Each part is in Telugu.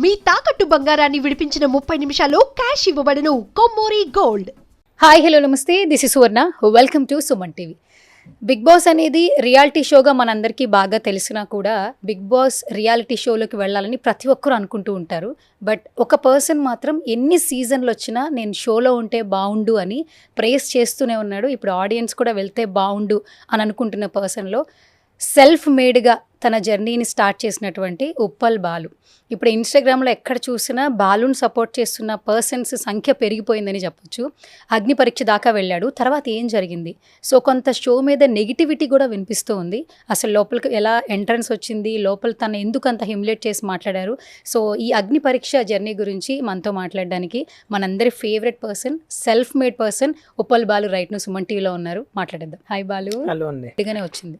మీ తాకట్టు బంగారాన్ని విడిపించిన 30 నిమిషాల్లో క్యాష్ ఇవ్వబడును. కొమ్మూరి గోల్డ్. హాయ్ హలో నమస్తే, this is Suvarna. Welcome to Suman TV. Big boss అనేది రియాలిటీ షోగా మనందరికీ బాగా తెలిసినా కూడా బిగ్ బాస్ రియాలిటీ షోలోకి వెళ్ళాలని ప్రతి ఒక్కరు అనుకుంటూ ఉంటారు. బట్ ఒక పర్సన్ మాత్రం ఎన్ని సీజన్లు వచ్చినా నేను షోలో ఉంటే బాగుండు అని ప్రేస్ చేస్తూనే ఉన్నాడు. ఇప్పుడు ఆడియన్స్ కూడా వెళ్తే బాగుండు అని అనుకుంటున్న పర్సన్లో సెల్ఫ్ మేడ్గా తన జర్నీని స్టార్ట్ చేసినటువంటి ఉప్పల్ బాలు. ఇప్పుడు ఇన్స్టాగ్రామ్లో ఎక్కడ చూసినా బాలుని సపోర్ట్ చేస్తున్న పర్సన్స్ సంఖ్య పెరిగిపోయిందని చెప్పొచ్చు. అగ్ని పరీక్ష దాకా వెళ్ళాడు. తర్వాత ఏం జరిగింది? సో కొంత షో మీద నెగిటివిటీ కూడా వినిపిస్తూ ఉంది. అసలు లోపలికి ఎలా ఎంట్రన్స్ వచ్చింది, లోపల తను ఎందుకు అంత హిమ్యులేట్ చేసి మాట్లాడారు. సో ఈ అగ్ని పరీక్ష జర్నీ గురించి మనతో మాట్లాడడానికి మనందరి favourite person, self made person Uppal Balu right ను సుమన్ టీవీలో ఉన్నారు. మాట్లాడేద్దాం. హాయ్ బాలు. హలో అండి. ఇదిగానే వచ్చింది.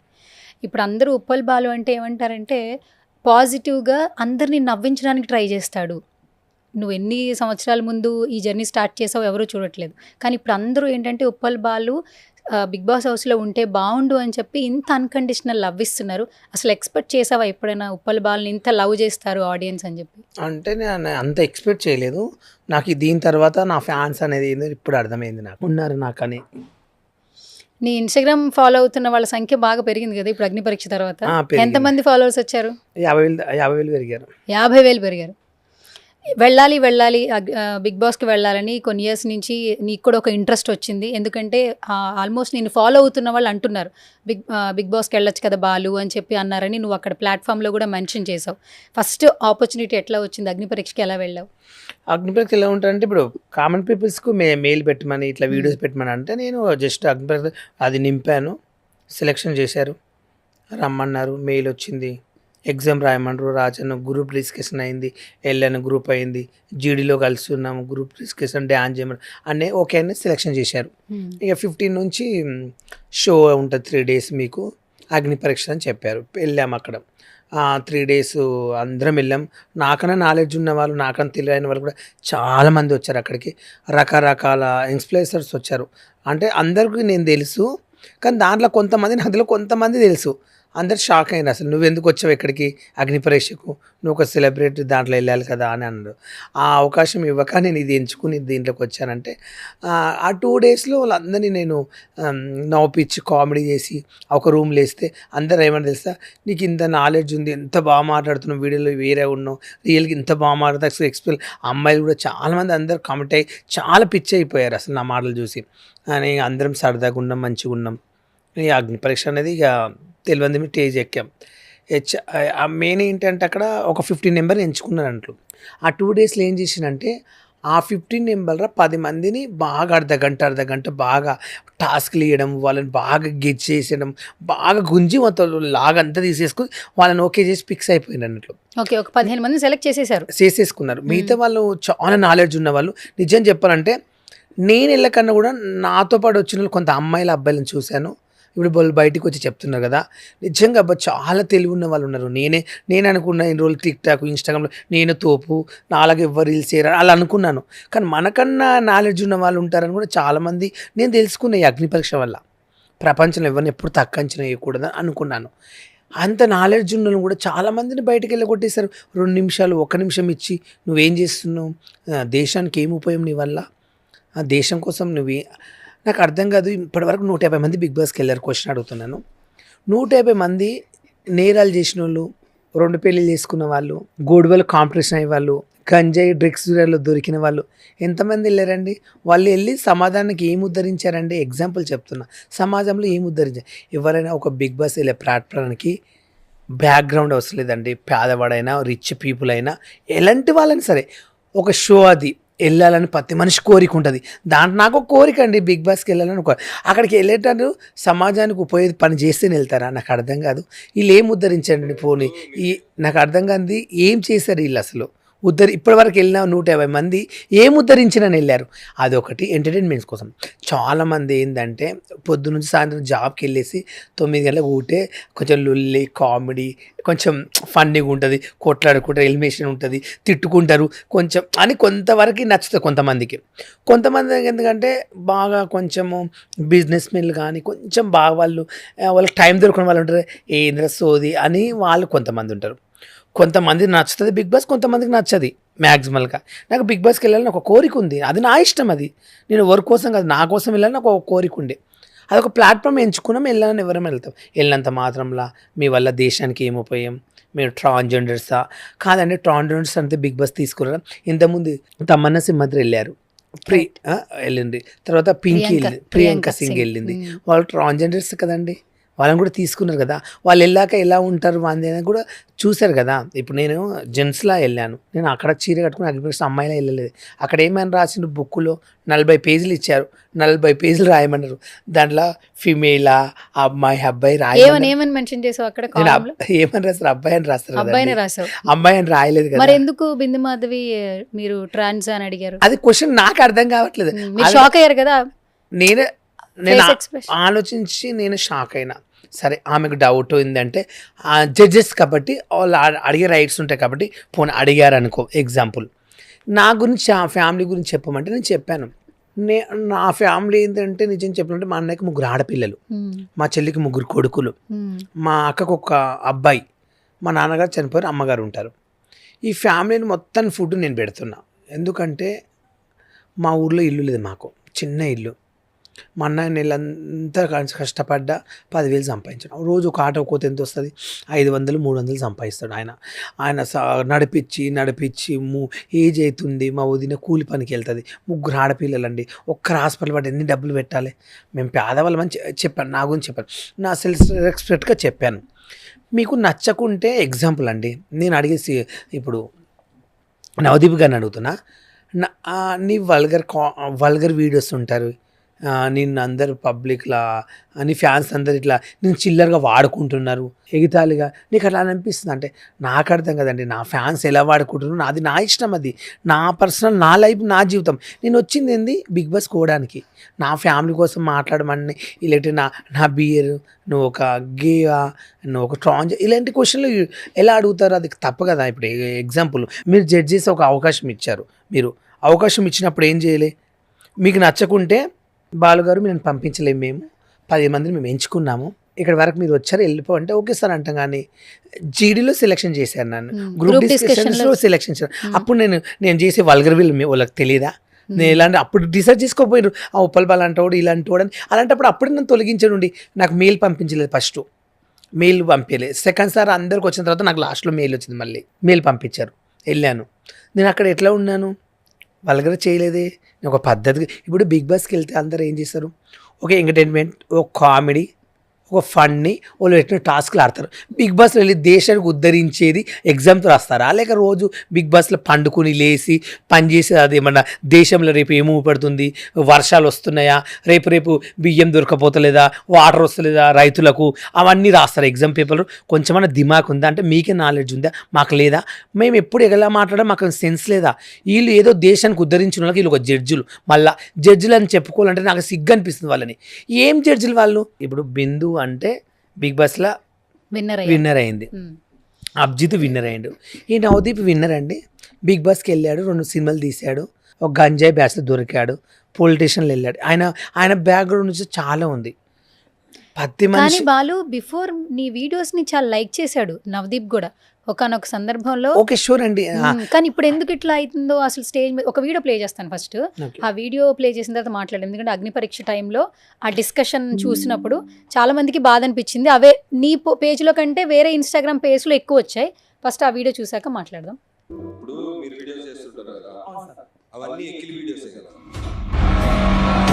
ఇప్పుడు అందరూ ఉప్పల్ బాలు అంటే ఏమంటారంటే పాజిటివ్గా అందరినీ నవ్వించడానికి ట్రై చేస్తాడు. నువ్వు ఎన్ని సంవత్సరాల ముందు ఈ జర్నీ స్టార్ట్ చేసావు ఎవరూ చూడట్లేదు. కానీ ఇప్పుడు అందరూ ఏంటంటే ఉప్పల్ బాలు బిగ్ బాస్ హౌస్లో ఉంటే బాగుండు అని చెప్పి ఇంత అన్కండిషనల్ లవ్ ఇస్తున్నారు. అసలు ఎక్స్పెక్ట్ చేసావా ఎప్పుడైనా ఉప్పల్ బాలుని ఇంత లవ్ చేస్తారు ఆడియన్స్ అని చెప్పి? అంటే నేను అంత ఎక్స్పెక్ట్ చేయలేదు. నాకు దీని తర్వాత నా ఫ్యాన్స్ అనేది ఏందో ఇప్పుడు అర్థమైంది. నాకు ఉన్నారు నాకని. నీ ఇన్స్టాగ్రామ్ ఫాలో అవుతున్న వాళ్ళ సంఖ్య బాగా పెరిగింది కదా ఇప్పుడు అగ్ని పరీక్ష తర్వాత. ఎంతమంది ఫాలోవర్స్ వచ్చారు? 50,000 పెరిగారు. 50,000 పెరిగారు. వెళ్ళాలి బిగ్ బాస్కి వెళ్ళాలని కొన్ని ఇయర్స్ నుంచి నీకు కూడా ఒక ఇంట్రెస్ట్ వచ్చింది. ఎందుకంటే ఆల్మోస్ట్ నేను ఫాలో అవుతున్న వాళ్ళు అంటున్నారు బిగ్ బాస్కి వెళ్ళొచ్చు కదా బాలు అని చెప్పి అన్నారని నువ్వు అక్కడ ప్లాట్ఫామ్లో కూడా మెన్షన్ చేసావు. ఫస్ట్ ఆపర్చునిటీ ఎట్లా వచ్చింది? అగ్ని పరీక్షకి ఎలా వెళ్ళావు? అగ్ని పరీక్ష ఎలా ఉంటారంటే ఇప్పుడు కామన్ పీపుల్స్కు మెయిల్ పెట్టమని ఇట్లా వీడియోస్ పెట్టమని అంటే నేను జస్ట్ అగ్ని పరీక్ష అది నింపాను. సెలెక్షన్ చేశారు, రమ్మన్నారు, మెయిల్ వచ్చింది, ఎగ్జామ్ రాయమన్నారు, రాజాను గ్రూప్ డిస్కషన్ అయింది, వెళ్ళాను గ్రూప్ అయింది, జీడీలో కలిసి ఉన్నాము, గ్రూప్ డిస్కషన్ డ్యాన్స్ చేయమని అన్నీ ఓకే అని సెలెక్షన్ చేశారు. ఇక 15 నుంచి షో ఉంటుంది, 3 days మీకు అగ్ని పరీక్ష అని చెప్పారు. వెళ్ళాము అక్కడ 3 days అందరం వెళ్ళాం. నాకన్నా నాలెడ్జ్ ఉన్న వాళ్ళు, నాకన్నా తెలియని వాళ్ళు కూడా చాలామంది వచ్చారు అక్కడికి. రకరకాల ఇన్ఫ్లుయెన్సర్స్ వచ్చారు. అంటే అందరికీ నేను తెలుసు, కానీ దాంట్లో కొంతమంది అందులో కొంతమంది తెలుసు. అందరు షాక్ అయినారు, అసలు నువ్వు ఎందుకు వచ్చావు ఇక్కడికి అగ్ని పరీక్షకు, నువ్వు ఒక సెలబ్రిటీ దాంట్లో వెళ్ళాలి కదా అని అన్నారు. ఆ అవకాశం ఇవ్వక నేను ఇది ఎంచుకుని దీంట్లోకి వచ్చానంటే ఆ 2 daysలో వాళ్ళందరినీ నేను నవ్వుపిచ్చి కామెడీ చేసి ఒక రూమ్లో వేస్తే అందరు ఏమని తెలుసా, నీకు ఇంత నాలెడ్జ్ ఉంది, ఎంత బాగా మాట్లాడుతున్నావు, వీడియోలో వేరే ఉన్నావు, రియల్గా ఇంత బాగా మాట్లాడుతా ఎక్స్ప్లెయిన్. అమ్మాయిలు కూడా చాలామంది అందరు కామెంట్ అయ్యి చాలా పిచ్చి అయిపోయారు అసలు నా మాటలు చూసి. అని అందరం సరదాగా ఉన్నాం, మంచిగా ఉన్నాం. ఈ అగ్ని పరీక్ష అనేది ఇక తెలియదు స్టేజ్ ఎక్కాం. మెయిన్ ఏంటంటే అక్కడ ఒక 15 నెంబర్ ఎంచుకున్నారు అంట్లు. ఆ 2 daysలో ఏం చేసినంటే ఆ 15 నెంబర్లో 10 మందిని బాగా అర్ధగంట బాగా టాస్క్లు ఇవ్వడం, వాళ్ళని బాగా గెచ్ చేసేయడం, బాగా గుంజి మొత్తం లాగంతా తీసేసుకుని వాళ్ళని ఓకే చేసి ఫిక్స్ అయిపోయింది అన్నట్లు. ఓకే, ఒక 15 మందిని సెలెక్ట్ చేసేసుకున్నారు. మిగతా వాళ్ళు చాలా నాలెడ్జ్ ఉన్న వాళ్ళు. నిజం చెప్పాలంటే నేను వెళ్ళకన్నా కూడా నాతో పాటు వచ్చిన వాళ్ళు కొంత అమ్మాయిల అబ్బాయిలను చూశాను. ఇప్పుడు వాళ్ళు బయటకు వచ్చి చెప్తున్నారు కదా, నిజంగా అబ్బా చాలా తెలివి ఉన్న వాళ్ళు ఉన్నారు. నేను అనుకున్న ఇన్ని రోజులు టిక్టాక్ ఇన్స్టాగ్రామ్లో నేను తోపు, నాలాగా ఎవరు రీల్స్ చేయరు అలా అనుకున్నాను. కానీ మనకన్నా నాలెడ్జ్ ఉన్న వాళ్ళు ఉంటారని కూడా చాలామంది నేను తెలుసుకున్న ఈ అగ్ని పరీక్ష వల్ల. ప్రపంచంలో ఎవరిని ఎప్పుడు తక్కువ అంచనా వేయకూడదని అనుకున్నాను. అంత నాలెడ్జ్ ఉన్న వాళ్ళు కూడా చాలామందిని బయటకు వెళ్ళగొట్టేశారు. 2 నిమిషాలు 1 నిమిషం ఇచ్చి నువ్వేం చేస్తున్నావు, దేశానికి ఏం ఉపయోగం నీ వల్ల, దేశం కోసం నువ్వే నాకు అర్థం కాదు. ఇప్పటివరకు 150 మంది బిగ్ బాస్కి వెళ్ళారు. క్వశ్చన్ అడుగుతున్నాను, 150 మంది నేరాలు చేసిన వాళ్ళు, 2 పెళ్ళిళ్ళు చేసుకున్న వాళ్ళు, గొడవలు కాంపిటీషన్ అయ్యే వాళ్ళు, గంజాయి డ్రగ్స్ దొరికిన వాళ్ళు ఎంతమంది వెళ్ళారండి? వాళ్ళు వెళ్ళి సమాజానికి ఏం ఉద్ధరించారండి? ఎగ్జాంపుల్ చెప్తున్నా, సమాజంలో ఏం ఉద్ధరించారు? ఎవరైనా ఒక బిగ్ బాస్ వెళ్ళే ప్లాట్ఫామ్కి బ్యాక్గ్రౌండ్ అవసరం లేదండి. పేదవాడైనా రిచ్ పీపుల్ అయినా ఎలాంటి వాళ్ళని సరే ఒక షో అది వెళ్ళాలని ప్రతి మనిషి కోరిక ఉంటుంది. దాంట్లో నాకు ఒక కోరిక అండి, బిగ్ బాస్కి వెళ్ళాలని అక్కడికి వెళ్ళేటప్పుడు సమాజానికి ఉపయోగ పని చేస్తేనే వెళ్తారా? నాకు అర్థం కాదు. వీళ్ళు ఏం ఉద్ధరించండి పోనీ, నాకు అర్థం కాదు ఏం చేశారు వీళ్ళు అసలు. ఇప్పటివరకు వెళ్ళిన 150 మంది ఏం ఉద్ధరించినని వెళ్ళారు. అదొకటి ఎంటర్టైన్మెంట్స్ కోసం. చాలామంది ఏంటంటే పొద్దు నుంచి సాయంత్రం జాబ్కి వెళ్ళేసి 9 గంటలకు ఊటే కొంచెం లొల్లి కామెడీ, కొంచెం ఫన్నీగా ఉంటుంది, కొట్లాడుకుంటారు, ఎలిమినేషన్ ఉంటుంది, తిట్టుకుంటారు కొంచెం అని కొంతవరకు నచ్చుతుంది కొంతమందికి. కొంతమంది ఎందుకంటే బాగా కొంచెము బిజినెస్ మెన్లు కానీ కొంచెం బాగా వాళ్ళకి టైం దొరకని వాళ్ళు ఉంటారు, ఏంద్ర సోది అని వాళ్ళు కొంతమంది ఉంటారు. కొంతమంది నచ్చుతుంది బిగ్ బాస్, కొంతమందికి నచ్చది మ్యాక్సిమల్గా. నాకు బిగ్ బాస్కి వెళ్ళాలని ఒక కోరిక ఉంది, అది నా ఇష్టం. అది నేను ఎవరి కోసం కాదు, నా కోసం వెళ్ళాలని ఒక కోరిక ఉండే. అదొక ప్లాట్ఫామ్ ఎంచుకున్నాం, వెళ్ళాలని ఎవరం వెళ్తాం. వెళ్ళినంత మాత్రంలా మీ వల్ల దేశానికి ఏం ఉపయోగం, మీరు ట్రాన్స్జెండర్సా? కాదండి, ట్రాన్స్జెండర్స్ అంటే బిగ్ బాస్ తీసుకురా. ఇంతకుముందు తమన్నా సింహద్రి వెళ్ళారు, వెళ్ళింది. తర్వాత ప్రియాంక సింగ్ వెళ్ళింది. వాళ్ళు ట్రాన్స్జెండర్స్ కదండి, వాళ్ళని కూడా తీసుకున్నారు కదా. వాళ్ళు వెళ్ళాక ఎలా ఉంటారు అని కూడా చూశారు కదా. ఇప్పుడు నేను జెంట్స్లా వెళ్ళాను, నేను అక్కడ చీర కట్టుకుని అగ్రికల్చర్ అమ్మాయిలా వెళ్ళలేదు. అక్కడ ఏమైనా రాసిన బుక్కులో 40 పేజీలు ఇచ్చారు, 40 పేజీలు రాయమన్నారు. దాంట్లో ఫిమేలా, అబ్బాయి ఏమని మెన్షన్ చేసావు అక్కడ? ఏమని రాస్తారు? అబ్బాయి అని రాస్తారు. అబ్బాయి అని రాయలేదు కదా. మరి ఎందుకు బిందు మాధవి మీరు ట్రాన్స్ అని అడిగారు? అది క్వశ్చన్ నాకు అర్థం కావట్లేదు. షాక్ అయ్యారు కదా. నేను ఆలోచించి నేను షాక్ అయినా. సరే, ఆమెకు డౌట్ ఏంటంటే జడ్జెస్ కాబట్టి వాళ్ళు అడిగే రైట్స్ ఉంటాయి కాబట్టి పోనీ అడిగారు అనుకో. ఎగ్జాంపుల్ నా గురించి, ఆ ఫ్యామిలీ గురించి చెప్పమంటే నేను చెప్పాను. నా ఫ్యామిలీ ఏంటంటే నిజం చెప్పాలంటే మా అన్నయ్యకి 3 ఆడపిల్లలు, మా చెల్లికి 3 కొడుకులు, మా అక్కకు ఒక అబ్బాయి, మా నాన్నగారు చనిపోయారు, అమ్మగారు ఉంటారు. ఈ ఫ్యామిలీని మొత్తం ఫుడ్ నేను పెడుతున్నా. ఎందుకంటే మా ఊర్లో ఇల్లు లేదు, మాకు చిన్న ఇల్లు. మా అన్నయ్య నెలంతా కష్టపడ్డా 10,000 సంపాదించాడు. రోజు ఒక ఆటో కోత ఎంత వస్తుంది? 500-300 సంపాదిస్తాడు ఆయన నడిపించి ఏజ్ అవుతుంది. మా వదిన కూలి పనికి వెళ్తుంది, 3 ఆడపిల్లలండి. ఒక్కరు హాస్పిటల్ పడి ఎన్ని డబ్బులు పెట్టాలి? మేము పేదవాళ్ళమని చెప్పాను, నా గురించి చెప్పాను, నా సెల్ఫ్ రెస్పెక్ట్గా చెప్పాను. మీకు నచ్చకుంటే ఎగ్జాంపుల్ అండి, నేను అడిగేసి ఇప్పుడు నవదీప్ గారిని అడుగుతున్నా, నీ వల్గర్ వీడియోస్ ఉంటారు, నిన్ను అందరు పబ్లిక్లా నీ ఫ్యాన్స్ అందరు ఇట్లా నేను చిల్లరగా వాడుకుంటున్నారు ఎగితాళిగా, నీకు అట్లా అనిపిస్తుంది అంటే నాకు అర్థం కదండి. నా ఫ్యాన్స్ ఎలా వాడుకుంటున్నారు, నాది నా ఇష్టం, అది నా పర్సనల్, నా లైఫ్, నా జీవితం. నేను వచ్చింది ఏంది బిగ్ బాస్ కోవడానికి, నా ఫ్యామిలీ కోసం మాట్లాడమని. ఇలాంటి నా బియర్, నువ్వు ఒక గేవా, నువ్వు ఒక ట్రాన్స్, ఇలాంటి క్వశ్చన్లు ఎలా అడుగుతారు? అది తప్పు కదా. ఇప్పుడు ఎగ్జాంపుల్, మీరు జడ్జ్ చేసి ఒక అవకాశం ఇచ్చారు, మీరు అవకాశం ఇచ్చినప్పుడు ఏం చేయలే? మీకు నచ్చకుంటే బాలుగారు మేము పంపించలేము, మేము 10 మందిని మేము ఎంచుకున్నాము, ఇక్కడ వరకు మీరు వచ్చారు వెళ్ళిపో అంటే ఓకే సార్ అంటాం. కానీ జీడీలో సెలెక్షన్ చేశాను, నన్ను గ్రూప్ డిస్కషన్స్లో సెలెక్షన్ చేశాను. అప్పుడు నేను చేసే వల్గర్ వీళ్ళు వాళ్ళకి తెలియదా? నేను ఇలాంటి అప్పుడు డిసైడ్ చేసుకోపోయారు, ఆ ఉప్పల్ బాల్ అంటాడు ఇలాంటి వాడని. అలాంటప్పుడు అప్పుడు నన్ను తొలగించండి. నాకు మెయిల్ పంపించలేదు, ఫస్ట్ మెయిల్ పంపించలేదు. సెకండ్ సార్ అందరికి వచ్చిన తర్వాత నాకు లాస్ట్లో మెయిల్ వచ్చింది, మళ్ళీ మెయిల్ పంపించారు, వెళ్ళాను. నేను అక్కడ ఎట్లా ఉన్నాను? వల్గర్ చేయలేదే, నేను ఒక పద్ధతిగా. ఇప్పుడు బిగ్ బాస్కి వెళ్తే అందరూ ఏం చేస్తారు? ఒక ఎంటర్టైన్మెంట్, ఒక కామెడీ, ఒక ఫన్నీ, వాళ్ళు ఎట్లా టాస్క్లు ఆడతారు. బిగ్ బాస్లో వెళ్ళి దేశానికి ఉద్ధరించేది ఎగ్జామ్తో రాస్తారా? లేక రోజు బిగ్ బాస్లో పండుకుని లేచి పని చేసేది? అది ఏమన్నా దేశంలో రేపు ఏమో పడుతుంది, వర్షాలు వస్తున్నాయా, రేపు బియ్యం దొరకపోతలేదా, వాటర్ వస్తలేదా రైతులకు, అవన్నీ రాస్తారు ఎగ్జామ్ పేపర్లు. కొంచెమన్నా దిమాగ్ ఉందా అంటే మీకే నాలెడ్జ్ ఉందా? మాకు లేదా? మేము ఎప్పుడు ఎలా మాట్లాడడం మాకు సెన్స్ లేదా? వీళ్ళు ఏదో దేశానికి ఉద్ధరించిన వాళ్ళకి వీళ్ళు ఒక జడ్జిలు, మళ్ళీ జడ్జిలు అని చెప్పుకోవాలంటే నాకు సిగ్గు అనిపిస్తుంది వాళ్ళని. ఏం జడ్జిలు వాళ్ళు? ఇప్పుడు బిందు అంటే బిగ్ బాస్లో విన్నర్ అయింది, అభిజిత్ విన్నర్ అయ్యిండు, ఈ నవదీప్ విన్నర్ అండి. బిగ్ బాస్కి వెళ్ళాడు, 2 సినిమాలు తీశాడు, ఒక గంజాయి బ్యాచ్లో దొరికాడు, పొలిటీషియన్లు వెళ్ళాడు. ఆయన బ్యాక్గ్రౌండ్ నుంచి చాలా ఉంది. కానీ బాలు బిఫోర్ నీ వీడియోస్ ని చాలా లైక్ చేశాడు నవదీప్ కూడా ఒకనొక సందర్భంలో. ఓకే షూర్ అండి. కానీ ఇప్పుడు ఎందుకు ఇట్లా అవుతుందో అసలు స్టేజ్ మీద ఒక వీడియో ప్లే చేస్తాను ఫస్ట్. ఆ వీడియో ప్లే చేసిన తర్వాత మాట్లాడాను, ఎందుకంటే అగ్ని పరీక్ష టైంలో ఆ డిస్కషన్ చూసినప్పుడు చాలా మందికి బాధ అనిపించింది. అవే నీ పేజ్లో కంటే వేరే ఇన్స్టాగ్రామ్ పేజ్లో ఎక్కువ వచ్చాయి. ఫస్ట్ ఆ వీడియో చూసాక మాట్లాడదాం. ఇప్పుడు మీరు వీడియోస్ చేస్తుంటారు కదా, అవన్నీ ఎక్కిలి వీడియోసే కదా.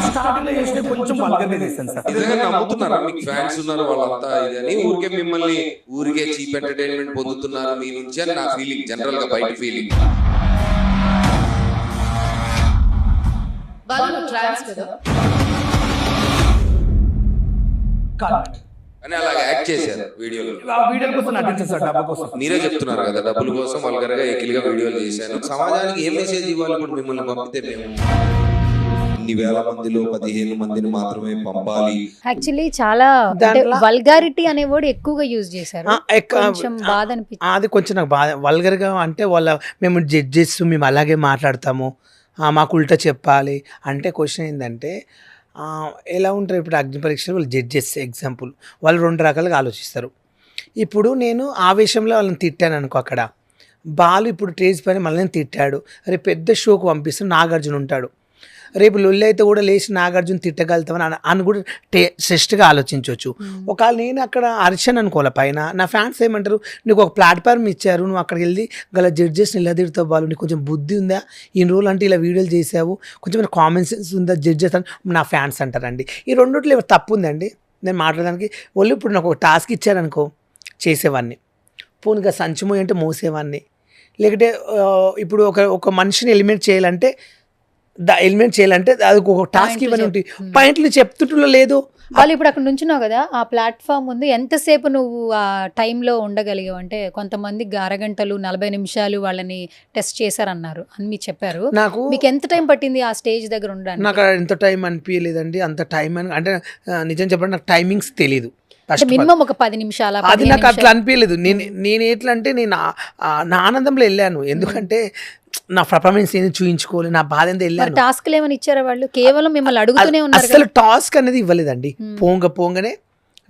స్టార్టింగ్ లో చేస్తే కొంచెం వల్గర్గా చేస్తాను సార్. నిజంగా నమ్ముతున్నారా మీకు ఫ్యాన్స్ ఉన్నారు వాళ్ళంతా ఇదని? ఊరికే మిమ్మల్ని ఊరికే చీప్ ఎంటర్టైన్మెంట్ పొందుతున్నారు మీ నుంచి అని నా ఫీలింగ్, జనరల్ గా బయట ఫీలింగ్. అని అలాగే యాక్ట్ చేశారు వీడియోలో. వీడియోల కోసం నటించారు సార్, డబ్బు కోసం. మీరే చెప్తున్నారు కదా డబ్బుల కోసం వల్గర్ గా ఎకిలిగా వీడియోలు చేశాను. సమాజానికి ఏం మెసేజ్ ఇవ్వాలి కూడా మిమ్మల్ని పంపితే? మేము ఇన్ని వేల మందిలో 15 మందిని మాత్రమే పంపాలి. యాక్చువల్లీ చాలా వల్గారిటీ అనే వర్డ్ ఎక్కువగా యూజ్ చేశారు, కొంచెం బాధ అనిపించింది. అది కొంచెం నాకు బాధ. వల్గర్గా అంటే మేము జడ్జెస్, మేము అలాగే మాట్లాడతాము, మాకు ఉల్టా చెప్పాలి అంటే క్వశ్చన్ ఏంటంటే ఎలా ఉంటారు? ఇప్పుడు అగ్ని పరీక్షలు వాళ్ళు జడ్జెస్ ఎగ్జాంపుల్, వాళ్ళు 2 రకాలుగా ఆలోచిస్తారు. ఇప్పుడు నేను ఆవేశంలో వాళ్ళని తిట్టాను అనుకో, అక్కడ బాలు ఇప్పుడు స్టేజ్ పైన మళ్ళీ తిట్టాడు, రేపు పెద్ద షోకు పంపిస్తే నాగార్జున ఉంటాడు, రేపు లొల్లి అయితే కూడా లేచి నాగార్జున తిట్టగలుగుతామని అని కూడా శ్రేష్ఠగా ఆలోచించవచ్చు. ఒకవేళ నేను అక్కడ అరిచాను అనుకోవాలి పైన, నా ఫ్యాన్స్ ఏమంటారు, నీకు ఒక ప్లాట్ఫామ్ ఇచ్చారు, నువ్వు అక్కడికి వెళ్ళి గల జడ్జెస్ని ఇలా తిడతావు బాలు, నీకు కొంచెం బుద్ధి ఉందా, ఇన్ని రోజులు అంటే ఇలా వీడియోలు చేసావు, కొంచెం కామన్ సెన్స్ ఉందా జడ్జెస్ అని నా ఫ్యాన్స్ అంటారండి. ఈ రెండిట్లో తప్పు ఉందండి నేను మాట్లాడడానికి. వాళ్ళు ఇప్పుడు నాకు ఒక టాస్క్ ఇచ్చారనుకో చేసేవాడిని, పోనుగా సంచుమోయి అంటే మోసేవాడిని, లేకపోతే ఇప్పుడు ఒక మనిషిని ఎలిమినేట్ చేయాలంటే అది ఒక టాస్క్ ఇవన్నీ ఉంటాయి, పాయింట్లు చెప్తుంటూ లేదు. వాళ్ళు ఇప్పుడు అక్కడ నుంచున్నావు కదా, ఆ ప్లాట్ఫామ్ ఉంది, ఎంతసేపు నువ్వు ఆ టైంలో ఉండగలిగావు? అంటే కొంతమంది అరగంటలు 40 నిమిషాలు వాళ్ళని టెస్ట్ చేశారన్నారు అని మీరు చెప్పారు. నాకు మీకు ఎంత టైం పట్టింది ఆ స్టేజ్ దగ్గర ఉండడానికి? నాకు ఎంత టైం అనిపించలేదండి, అంత టైం అంటే నిజం చెప్పండి నాకు టైమింగ్స్ తెలీదు. మినిమం ఒక 10 నిమిషాల అది నాకు అట్లా అనిపించలేదు. నేను ఎట్లా అంటే నేను నా ఆనందంలో వెళ్ళాను, ఎందుకంటే నా పర్ఫార్మెన్స్ ఏది చూయించుకోవాలి, నా బాధ ఎంత వెళ్ళాను. టాస్క్లు ఏమైనా ఇచ్చారా వాళ్ళు? కేవలం మిమ్మల్ని అడుగుతూనే ఉన్నారు. అసలు టాస్క్ అనేది ఇవ్వలేదండి. పోంగనే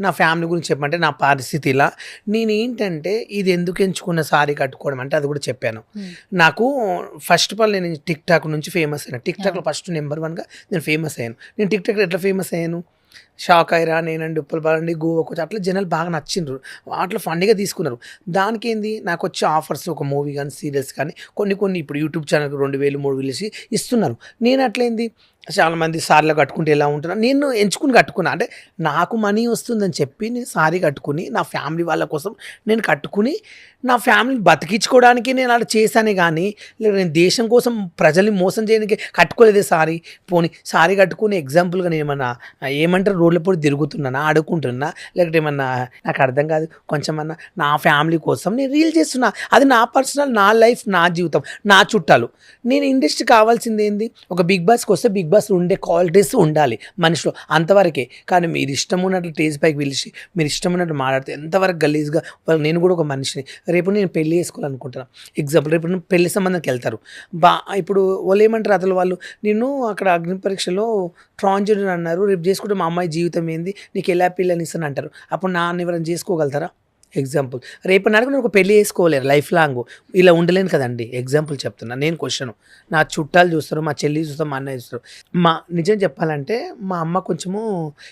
నా ఫ్యామిలీ గురించి చెప్పమంటే నా పరిస్థితి ఇలా, నేనేంటంటే ఇది ఎందుకు ఎంచుకున్న సారీ కట్టుకోవడం అంటే అది కూడా చెప్పాను. నాకు ఫస్ట్ ఆఫ్ ఆల్ నేను టిక్ టాక్ నుంచి ఫేమస్ అయ్యాను. టిక్ టాక్లో ఫస్ట్ నెంబర్ 1గా నేను ఫేమస్ అయ్యాను. నేను టిక్ టాక్లో ఎట్లా ఫేమస్ అయ్యాను, షాక్ అయ్యారా నేనండి, ఉప్పల్ బాలండి, గోవాకు వచ్చి అట్లా జనాలు బాగా నచ్చిండ్రు, అట్లా ఫండ్గా తీసుకున్నారు. దానికి ఏంది నాకు వచ్చే ఆఫర్స్ ఒక మూవీ కానీ సీరియల్స్ కానీ కొన్ని ఇప్పుడు యూట్యూబ్ ఛానల్కి 2000 3000 ఇస్తున్నారు. నేను అట్లయింది చాలామంది సారీలో కట్టుకుంటే ఎలా ఉంటున్నా, నేను ఎంచుకుని కట్టుకున్నా, అంటే నాకు మనీ వస్తుందని చెప్పి నేను సారీ కట్టుకుని నా ఫ్యామిలీ వాళ్ళ కోసం నేను కట్టుకుని నా ఫ్యామిలీని బతికించుకోవడానికి నేను అలా చేశానే కానీ లేదా నేను దేశం కోసం ప్రజల్ని మోసం చేయడానికి కట్టుకోలేదే సారీ. పోనీ సారీ కట్టుకుని ఎగ్జాంపుల్గా నేను ఏమంటారు రోడ్ల పొడి తిరుగుతున్నానా, ఆడుకుంటున్నా, లేకపోతే ఏమన్నా నాకు అర్థం కాదు, కొంచెమన్నా నా ఫ్యామిలీ కోసం నేను రీల్ చేస్తున్నా, అది నా పర్సనల్, నా లైఫ్, నా జీవితం, నా చుట్టాలు. నేను ఇండస్ట్రీ కావాల్సింది ఏంది, ఒక బిగ్ బాస్కి వస్తే బిగ్ బాస్ ఉండే క్వాలిటీస్ ఉండాలి మనిషిలో, అంతవరకే. కానీ మీరు ఇష్టం ఉన్నట్లు స్టేజ్ పైకి పిలిచి మీరు ఇష్టం ఉన్నట్టు మాట్లాడితే ఎంతవరకు గలీజ్గా, నేను కూడా ఒక మనిషిని, రేపు నేను పెళ్లి చేసుకోవాలనుకుంటున్నాను ఎగ్జాంపుల్, రేపు పెళ్లి సంబంధానికి వెళ్తారు ఇప్పుడు వాళ్ళు ఏమంటారు అతను వాళ్ళు, నేను అక్కడ అగ్ని పరీక్షలో ట్రాన్స్జెండర్ అన్నారు, రేపు చేసుకుంటే మా అమ్మాయి జీవితం ఏంది, నీకు ఎలా పిల్లని ఇస్తాను అంటారు, అప్పుడు నాన్న ఎవరైనా చేసుకోగలుగుతారా? ఎగ్జాంపుల్ రేపు నాకు నేను ఒక పెళ్లి చేసుకోలేరు, లైఫ్ లాంగ్ ఇలా ఉండలేను కదండి. ఎగ్జాంపుల్ చెప్తున్నా, నేను క్వశ్చన్, నా చుట్టాలు చూస్తారు, మా చెల్లి చూస్తారు, మా అన్నయ్య చూస్తారు. నిజం చెప్పాలంటే మా అమ్మ కొంచెము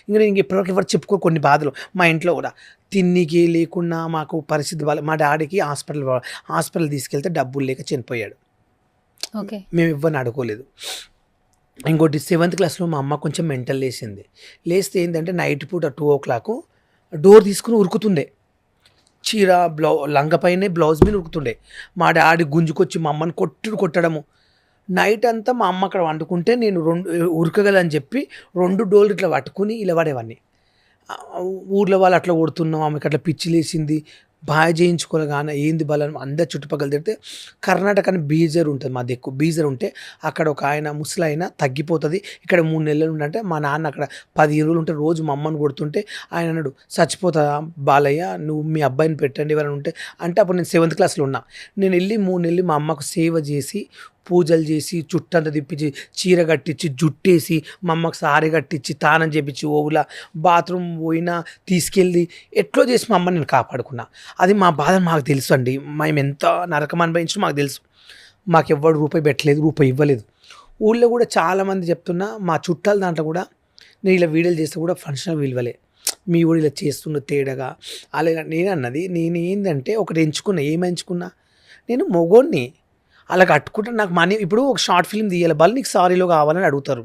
ఇంకా నేను ఇప్పటివరకు ఎవరు చెప్పుకో కొన్ని బాధలు, మా ఇంట్లో కూడా తిన్నికి లేకుండా మాకు పరిస్థితి మా డాడీకి హాస్పిటల్ తీసుకెళ్తే డబ్బులు లేక చనిపోయాడు. ఓకే, మేము ఇవ్వని అడుకోలేదు. ఇంకోటి 7th క్లాస్లో మా అమ్మ కొంచెం మెంటల్ లేస్తే ఏంటంటే నైట్ పూట 2 o'clock డోర్ తీసుకుని ఉరుకుతుండే, చీర లంగ పైనే బ్లౌజ్ మీద ఉరుకుతుండే. మా డాడీ గుంజుకొచ్చి మా అమ్మని కొట్టడము. నైట్ అంతా మా అమ్మ అక్కడ వండుకుంటే నేను ఉరకగలని చెప్పి 2 డోర్లు ఇట్లా పట్టుకుని ఇలా పడేవాడిని. ఊర్లో వాళ్ళు అట్లా కొడుతున్నాం, ఆమెకి అట్లా పిచ్చి లేచింది, బాగా చేయించుకోలేగానే ఏంది బలం అందరు చుట్టుపక్కల తిడితే, కర్ణాటక అని బీజర్ ఉంటుంది మా దిక్కు, బీజర్ ఉంటే అక్కడ ఒక ఆయన ముసలైన తగ్గిపోతుంది, ఇక్కడ 3 నెలలు ఉండంటే మా నాన్న అక్కడ 15 రోజులు ఉంటే రోజు మా అమ్మని కొడుతుంటే ఆయన అన్నాడు, చచ్చిపోతుందా బాలయ్య, నువ్వు మీ అబ్బాయిని పెట్టండి ఎవరైనా ఉంటే అంటే. అప్పుడు నేను 7th క్లాస్లో ఉన్నా. నేను వెళ్ళి 3 నెలలు మా అమ్మకు సేవ చేసి, పూజలు చేసి, చుట్టంతా తిప్పించి, చీర కట్టించి, జుట్టేసి, మా అమ్మకు సారీ కట్టించి, తానం చేపించి, ఓవులా బాత్రూమ్ పోయినా తీసుకెళ్ళి ఎట్లో చేసి మా అమ్మని నేను కాపాడుకున్నా. అది మా బాధ మాకు తెలుసు అండి, మేము ఎంత నరకం అనుభవించినా మాకు తెలుసు. మాకు ఎవ్వడు రూపాయి పెట్టలేదు, రూపాయి ఇవ్వలేదు. ఊళ్ళో కూడా చాలామంది చెప్తున్నా, మా చుట్టాల దాంట్లో కూడా నేను ఇలా వీడియోలు చేస్తే కూడా ఫంక్షనల్ విలువలే, మీ ఊడు ఇలా చేస్తున్న తేడాగా అలాగే. నేను అన్నది నేను ఏంటంటే ఒకటి ఎంచుకున్నా, నేను మొగోడిని అలా కట్టుకుంటే నాకు మనీ, ఇప్పుడు ఒక షార్ట్ ఫిల్మ్ తీయాలి బాలు, నీకు సారీలో కావాలని అడుగుతారు.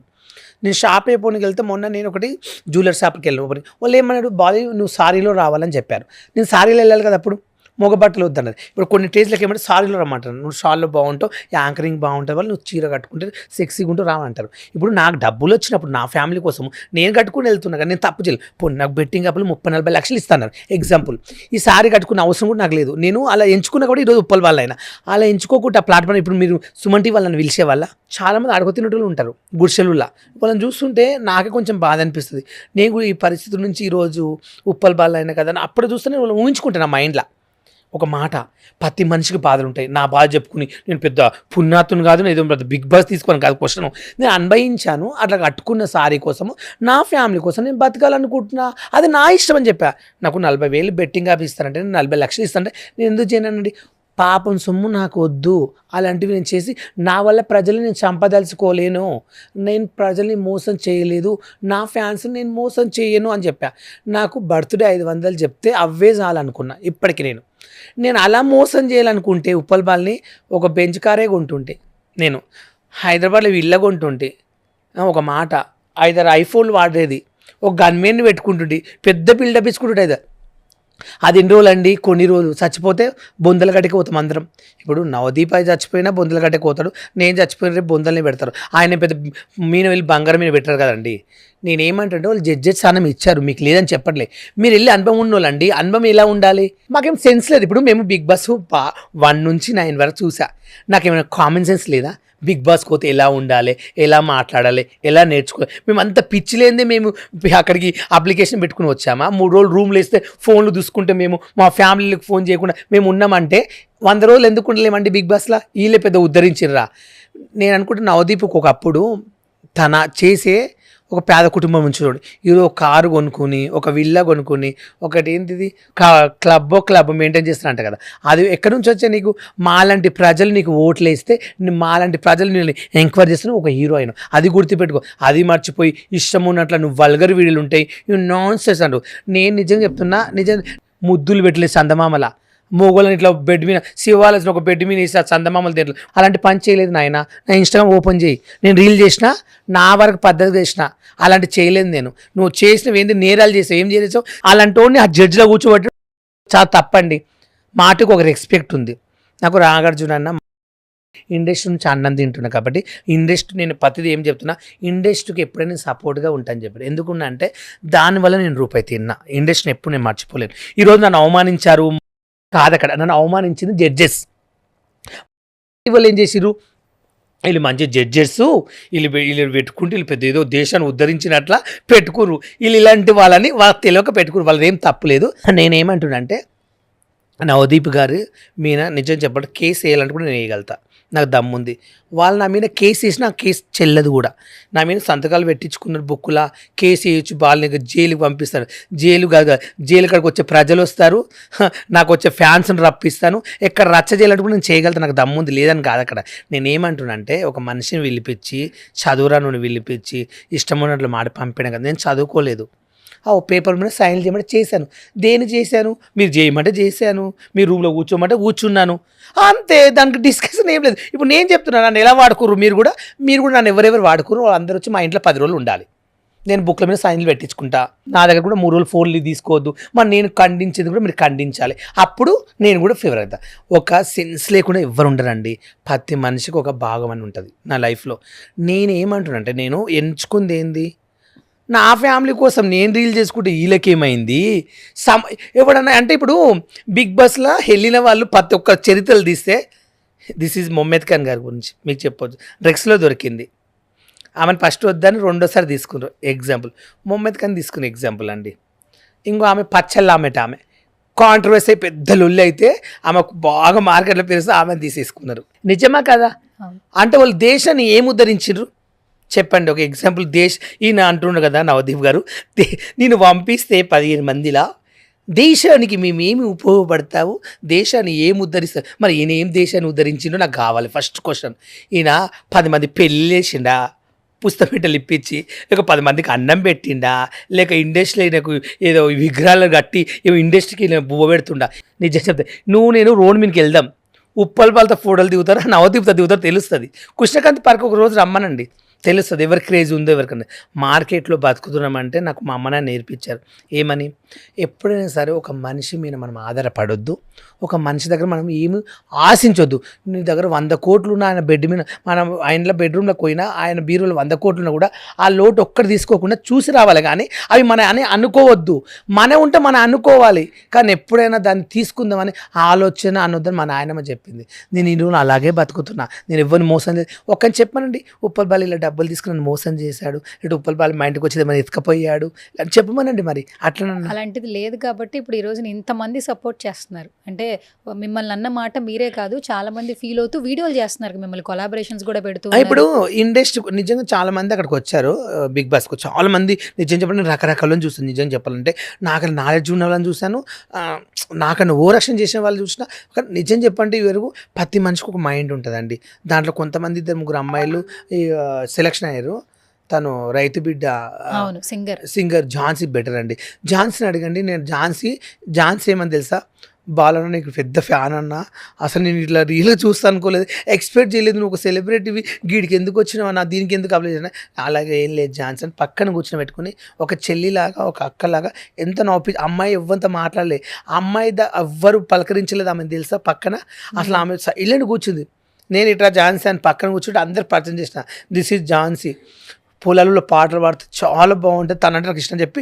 నేను షాప్ అయిపోయినకి వెళ్తే మొన్న నేను ఒకటి జ్యువెలర్ షాప్కి వెళ్ళిన వాళ్ళు ఏమన్నాడు, బాలు నువ్వు సారీలో రావాలని చెప్పారు. నేను సారీలో వెళ్ళాలి కదా, అప్పుడు మొగ బట్టలు వద్దన్నది. ఇప్పుడు కొన్ని టేజ్లకి ఏమంటే సారీలో రమ్మంటారు, నువ్వు షాల్లో బాగుంటావు, యాంకరింగ్ బాగుంటుంది, వాళ్ళు నువ్వు చీర కట్టుకుంటే సెక్సీగా ఉంటూ రావంటారు. ఇప్పుడు నాకు డబ్బులు వచ్చినప్పుడు నా ఫ్యామిలీ కోసం నేను కట్టుకుని వెళ్తున్నా కానీ నేను తప్పు చేయలేదు. పోనీ నాకు బెట్టింగ్ అప్పులు 30-40 లక్షలు ఇస్తున్నారు ఎగ్జాంపుల్, ఈ సారీ కట్టుకునే అవసరం కూడా నాకు లేదు. నేను అలా ఎంచుకున్నా కూడా ఈరోజు ఉప్పల్ వాళ్ళైనా అలా ఎంచుకోకుండా ప్లాట్ఫామ్. ఇప్పుడు మీరు సుమన్ టీవీ వాళ్ళని పిలిచే వాళ్ళ చాలామంది అడుగుతున్నట్లు ఉంటారు గుడిసెలులా, వాళ్ళని చూస్తుంటే నాకే కొంచెం బాధ అనిపిస్తుంది. నేను కూడా ఈ పరిస్థితి నుంచి ఈరోజు ఉప్పల్ వాళ్ళైనా కదా అని అప్పుడు చూస్తే నేను వాళ్ళని ఊహించుకుంటాను నా మైండ్లో. ఒక మాట, ప్రతి మనిషికి బాధలు ఉంటాయి. నా బాధ చెప్పుకుని నేను పెద్ద పుణ్యాతుని కాదు, నేను ఏదో పెద్ద బిగ్ బాస్ తీసుకొని కాదు క్వశ్చన్, నేను అనుభవించాను. అట్లా కట్టుకున్న సారీ కోసము నా ఫ్యామిలీ కోసం నేను బతకాలనుకుంటున్నా, అది నా ఇష్టం అని చెప్పా. నాకు 40,000 బెట్టింగ్ యాప్ ఇస్తానంటే, నేను 40 లక్షలు ఇస్తానంటే నేను ఎందుకు చేయనండి. పాపం సొమ్ము నాకు వద్దు, అలాంటివి నేను చేసి నా వల్ల ప్రజల్ని నేను చంపదలుచుకోలేను, నేను ప్రజల్ని మోసం చేయలేదు, నా ఫ్యాన్స్ని నేను మోసం చేయను అని చెప్పా. నాకు బర్త్డే 500 చెప్తే అవే చాలనుకున్నా. ఇప్పటికి నేను అలా మోసం చేయాలనుకుంటే ఉప్పల్ బాల్ని ఒక బెంచ్ కారే కొంటుంటే, నేను హైదరాబాద్లో ఇళ్ళ కొంటుంటే, ఒక మాట 5 ఐఫోన్లు వాడేది, ఒక గన్మెన్ని పెట్టుకుంటుంటే, పెద్ద బిల్డప్ ఇచ్చుకుంటుంటే అది ఎన్ని రోజులు అండి, కొన్ని రోజులు. చచ్చిపోతే బొందల గడ్డకి పోతాం అందరం. ఇప్పుడు నవదీప్ అయితే చచ్చిపోయినా బొందల గడ్డకి పోతాడు, నేను చచ్చిపోయిన రేపు బొందల్ని పెడతారు. ఆయన పెద్ద మీన వెళ్ళి బంగారం మీద పెట్టారు కదండి. నేనేమంటే వాళ్ళు జడ్జెస్ స్థానం ఇచ్చారు, మీకు లేదని చెప్పట్లే, మీరు వెళ్ళి అనుభవం ఉన్నోళ్ళండి. అనుభవం ఎలా ఉండాలి, మాకేం సెన్స్ లేదు. ఇప్పుడు మేము బిగ్ బాస్ 1 నుంచి 9 వరకు చూసా, నాకేమైనా కామన్ సెన్స్ లేదా? బిగ్ బాస్ పోతే ఎలా ఉండాలి, ఎలా మాట్లాడాలి, ఎలా నేర్చుకోవాలి? మేము అంత పిచ్చి లేనిదే మేము అక్కడికి అప్లికేషన్ పెట్టుకుని వచ్చామా? 3 రోజులు రూమ్లో వేస్తే ఫోన్లు చూసుకుంటే మేము మా ఫ్యామిలీలకు ఫోన్ చేయకుండా మేము ఉన్నామంటే 100 రోజులు ఎందుకు ఉండలేమండి బిగ్ బాస్లో? వీళ్ళే పెద్ద ఉద్ధరించిర్రా. నేను అనుకుంటే నవదీప్కి ఒకప్పుడు తన చేసే ఒక పేద కుటుంబం నుంచి చూడండి, ఈరోజు ఒక కారు కొనుక్కొని, ఒక విల్లా కొనుక్కొని, ఒకటి ఏంటిది క్లబ్ మెయింటైన్ చేస్తానంట కదా. అది ఎక్కడి నుంచి వచ్చా నీకు? మాలాంటి ప్రజలు నీకు ఓట్లు వేస్తే మాలాంటి ప్రజలు నేను ఎంక్వైరీ చేస్తున్నా ఒక హీరో అయినా, అది గుర్తుపెట్టుకో. అది మర్చిపోయి ఇష్టం ఉన్నట్లు నువ్వు వల్గర్ వీడియోలు ఉంటాయి, ఇవి నాన్ సెన్స్ అంటావు. నేను నిజంగా చెప్తున్నా, నిజం ముద్దులు పెట్టలేదు చందమామల, మొగోళ్ళని ఇట్లా బెడ్ మీద శివాలసిన ఒక బెడ్ మీద వేసి చందమామలు తింటలు, అలాంటి పని చేయలేదు నాయన. నా ఇన్స్టాగ్రామ్ ఓపెన్ చేయి, నేను రీల్ చేసిన, నా వరకు పద్ధతి చేసిన, అలాంటి చేయలేదు నేను. నువ్వు చేసినవి ఏంది, నేరాలు చేసావు, ఏం చేసావు? అలాంటి వాడిని ఆ జడ్జిలో కూర్చోబట్టి చాలా తప్పండి. మాటకు ఒక రెస్పెక్ట్ ఉంది. నాకు నాగార్జున అన్న ఇండస్ట్రీ నుంచి అన్నం తింటున్నా కాబట్టి ఇండస్ట్రీ, నేను ప్రతిదీ ఏం చెప్తున్నా, ఇండస్ట్రీకి ఎప్పుడైనా నేను సపోర్ట్గా ఉంటాను చెప్పాను. ఎందుకున్నా అంటే దానివల్ల నేను రూపాయి తిన్నా. ఇండస్ట్రీని ఎప్పుడు నేను మర్చిపోలేను. ఈరోజు నన్ను అవమానించారు కాదు, అక్కడ నన్ను అవమానించింది జడ్జెస్. వాళ్ళు ఏం చేసిర్రు, వీళ్ళు మంచి జడ్జెస్, వీళ్ళు పెట్టుకుంటే వీళ్ళు పెద్ద ఏదో దేశాన్ని ఉద్ధరించినట్లా పెట్టుకుర్రు. వీళ్ళు ఇలాంటి వాళ్ళని వాళ్ళకి తెలియక పెట్టుకురు. వాళ్ళది ఏం తప్పులేదు. నేనేమంటున్నా అంటే నవదీప్ గారు మీద నిజం చెప్పండి, కేసు వేయాలంటే కూడా నేను వేయగలుగుతా, నాకు దమ్ముంది. వాళ్ళు నా మీద కేసు వేసి నా కేసు చెల్లదు కూడా. నా మీద సంతకాలు పెట్టించుకున్నారు బుక్కులా, కేసు వేయచ్చు, వాళ్ళని జైలుకి పంపిస్తారు. జైలు కాదు, జైలు కాడికి వచ్చే ప్రజలు వస్తారు, నాకు వచ్చే ఫ్యాన్స్ని రప్పిస్తాను. ఎక్కడ రచ్చ చేయాలంటే కూడా నేను చేయగలుగుతాను, నాకు దమ్ముంది. లేదని కాదు అక్కడ. నేనేమంటున్నా అంటే ఒక మనిషిని పిలిపించి, చదువురాను పిలిపించి ఇష్టం ఉన్నట్లు మాట పంపిన కదా. నేను చదువుకోలేదు, పేపర్ మీద సైన్లు చేయమంటే చేశాను. దేని చేశాను, మీరు చేయమంటే చేశాను, మీ రూమ్లో కూర్చోమంటే కూర్చున్నాను, అంతే. దానికి డిస్కషన్ ఏం లేదు. ఇప్పుడు నేను చెప్తున్నాను, నన్ను ఎలా వాడుకోరు, మీరు కూడా నన్ను ఎవరెవరు వాడుకోరు, వాళ్ళందరూ వచ్చి మా ఇంట్లో 10 రోజులు ఉండాలి. నేను బుక్ల మీద సైన్లు పెట్టించుకుంటా. నా దగ్గర కూడా 3 రోజులు ఫోన్లు తీసుకోవద్దు. మరి నేను ఖండించేది కూడా మీరు ఖండించాలి, అప్పుడు నేను కూడా ఫేవర్ అవుతా. ఒక సెన్స్ లేకుండా ఎవరు ఉండరండి. ప్రతి మనిషికి ఒక భాగం అని ఉంటుంది నా లైఫ్లో. నేనేమంటున్నా అంటే, నేను ఎంచుకుంది ఏంది, నా ఫ్యామిలీ కోసం నేను రీల్ చేసుకుంటే వీళ్ళకేమైంది ఎవడన్నా అంటే. ఇప్పుడు బిగ్ బాస్లో వెళ్ళిన వాళ్ళు ప్రతి ఒక్క చరిత్రలు తీస్తే, దిస్ ఈజ్ మొహమ్మద్ ఖాన్ గారి గురించి మీకు చెప్పొచ్చు. డ్రగ్స్లో దొరికింది, ఆమెను ఫస్ట్ వద్దని రెండోసారి తీసుకున్నారు ఎగ్జాంపుల్. మొహమ్మద్ ఖాన్ తీసుకున్న ఎగ్జాంపుల్ అండి. ఇంకో ఆమె పచ్చళ్ళ ఆమె కాంట్రవర్సీ పెద్ద లొల్లి అయితే ఆమెకు బాగా మార్కెట్లో పెరిగితే ఆమెను తీసేసుకున్నారు. నిజమా కదా? అంటే వాళ్ళు దేశాన్ని ఏం ఉద్ధరించారు చెప్పండి. ఒక ఎగ్జాంపుల్, ఈయన అంటుండే కదా నవదీప్ గారు, నేను పంపిస్తే 15 మందిలా దేశానికి మేమేమి ఉపయోగపడతావు, దేశాన్ని ఏం ఉద్ధరిస్తావు? మరి ఈయన ఏం దేశాన్ని ఉద్ధరించిండో నాకు కావాలి ఫస్ట్ క్వశ్చన్. ఈయన 10 మంది పెళ్ళి చేసిండా, పుస్తపెట్టెలు ఇప్పించి, లేక 10 మందికి అన్నం పెట్టిండా, లేక ఇండస్ట్రీలో నాకు ఏదో విగ్రహాలు కట్టి ఇండస్ట్రీకి బువ్వ పెడుతుండా? నిజం చెప్తా, నేను రోడ్ మీదకి వెళ్దాం, ఉప్పల్ పాలతో ఫోటోలు దిగుతారు, నవదీప్తో దిగుతారు, తెలుస్తుంది. కృష్ణకాంత్ పార్క్ ఒక రోజు రమ్మనండి, తెలుస్తుంది ఎవరి క్రేజ్ ఉందో ఎవరికన్నా. మార్కెట్లో బతుకుతున్నామంటే నాకు మా అమ్మ నాన్న నేర్పించారు ఏమని, ఎప్పుడైనా సరే ఒక మనిషి మీద మనం ఆధారపడొద్దు, ఒక మనిషి దగ్గర మనం ఏమి ఆశించొద్దు. నీ దగ్గర 100 కోట్లు ఉన్న ఆయన బెడ్ మీద, మనం ఆయనలో బెడ్రూమ్లోకి పోయినా ఆయన బీరులో 100 కోట్లున్నా కూడా ఆ లోటు ఒక్కటి తీసుకోకుండా చూసి రావాలి, కానీ అవి మన అని అనుకోవద్దు. మన ఉంటే మనం అనుకోవాలి, కానీ ఎప్పుడైనా దాన్ని తీసుకుందామని ఆలోచన అనొద్దని మా నాయనమ్మ చెప్పింది. నేను ఈ రోజు అలాగే బతుకుతున్నా, నేను ఎవరిని మోసం లేదు. ఒక్కని చెప్పానండి, ఉప్పల్ బాలీలో డబ్బు డబ్బులు తీసుకుని మోసం చేశాడు, ఇటు ఉప్పల్ బాలు మా ఇంటికి వచ్చేది మన ఎత్తుకపోయాడు అని చెప్పమనండి. మరి అట్లా అలాంటిది లేదు కాబట్టి ఇప్పుడు ఈ రోజున ఇంతమంది సపోర్ట్ చేస్తున్నారు. అంటే మిమ్మల్ని అన్న మాట మీరే కాదు, చాలా మంది ఫీల్ అవుతూ వీడియోలు చేస్తున్నారు, మిమ్మల్ని కొలాబరేషన్స్ కూడా పెడుతూ ఇప్పుడు ఇండస్ట్రీ నిజంగా చాలా మంది అక్కడికి వచ్చారు బిగ్ బాస్కు. చాలా మంది నిజం చెప్పండి రకరకాలను చూస్తాను. నిజంగా చెప్పాలంటే నాకు నాలెడ్జ్ ఉన్న వాళ్ళని చూశాను, నాకన్నా ఓ రక్షణ చేసిన వాళ్ళు చూసిన. నిజం చెప్పంటే ఇవరకు ప్రతి మనిషికి ఒక మైండ్ ఉంటుందండి. దాంట్లో కొంతమంది 2-3 అమ్మాయిలు సెలెక్షన్ అయ్యారు. తను రైతు బిడ్డ సింగర్ ఝాన్సీ బెటర్ అండి. ఝాన్సీని అడగండి. నేను ఝాన్సీ ఏమని తెలుసా, బాలన్న నీకు పెద్ద ఫ్యాన్ అన్న, అసలు నేను ఇట్లా రీల్గా చూస్తా అనుకోలేదు, ఎక్స్పెక్ట్ చేయలేదు, నువ్వు ఒక సెలబ్రిటీవి, గీడికి ఎందుకు వచ్చినావు అన్న, దీనికి ఎందుకు అప్లై చేసినా. అలాగే ఏం లేదు జాన్సన్ పక్కన కూర్చొని పెట్టుకుని ఒక చెల్లిలాగా ఒక అక్కలాగా ఎంత నవ్వి, అమ్మాయి ఎవ్వంత మాట్లాడలే, అమ్మాయి ఎవ్వరు పలకరించలేదు ఆమె తెలుసా పక్కన. అసలు ఆమె ఇల్లండి కూర్చుంది. నేను ఇట్లా ఝాన్సీ అని పక్కన కూర్చుంటే అందరు పరిచయం చేసిన, దిస్ ఈజ్ ఝాన్సీ, పొలాలలో పాటలు పాడితే చాలా బాగుంటుంది తనంటే నాకు ఇష్టం చెప్పి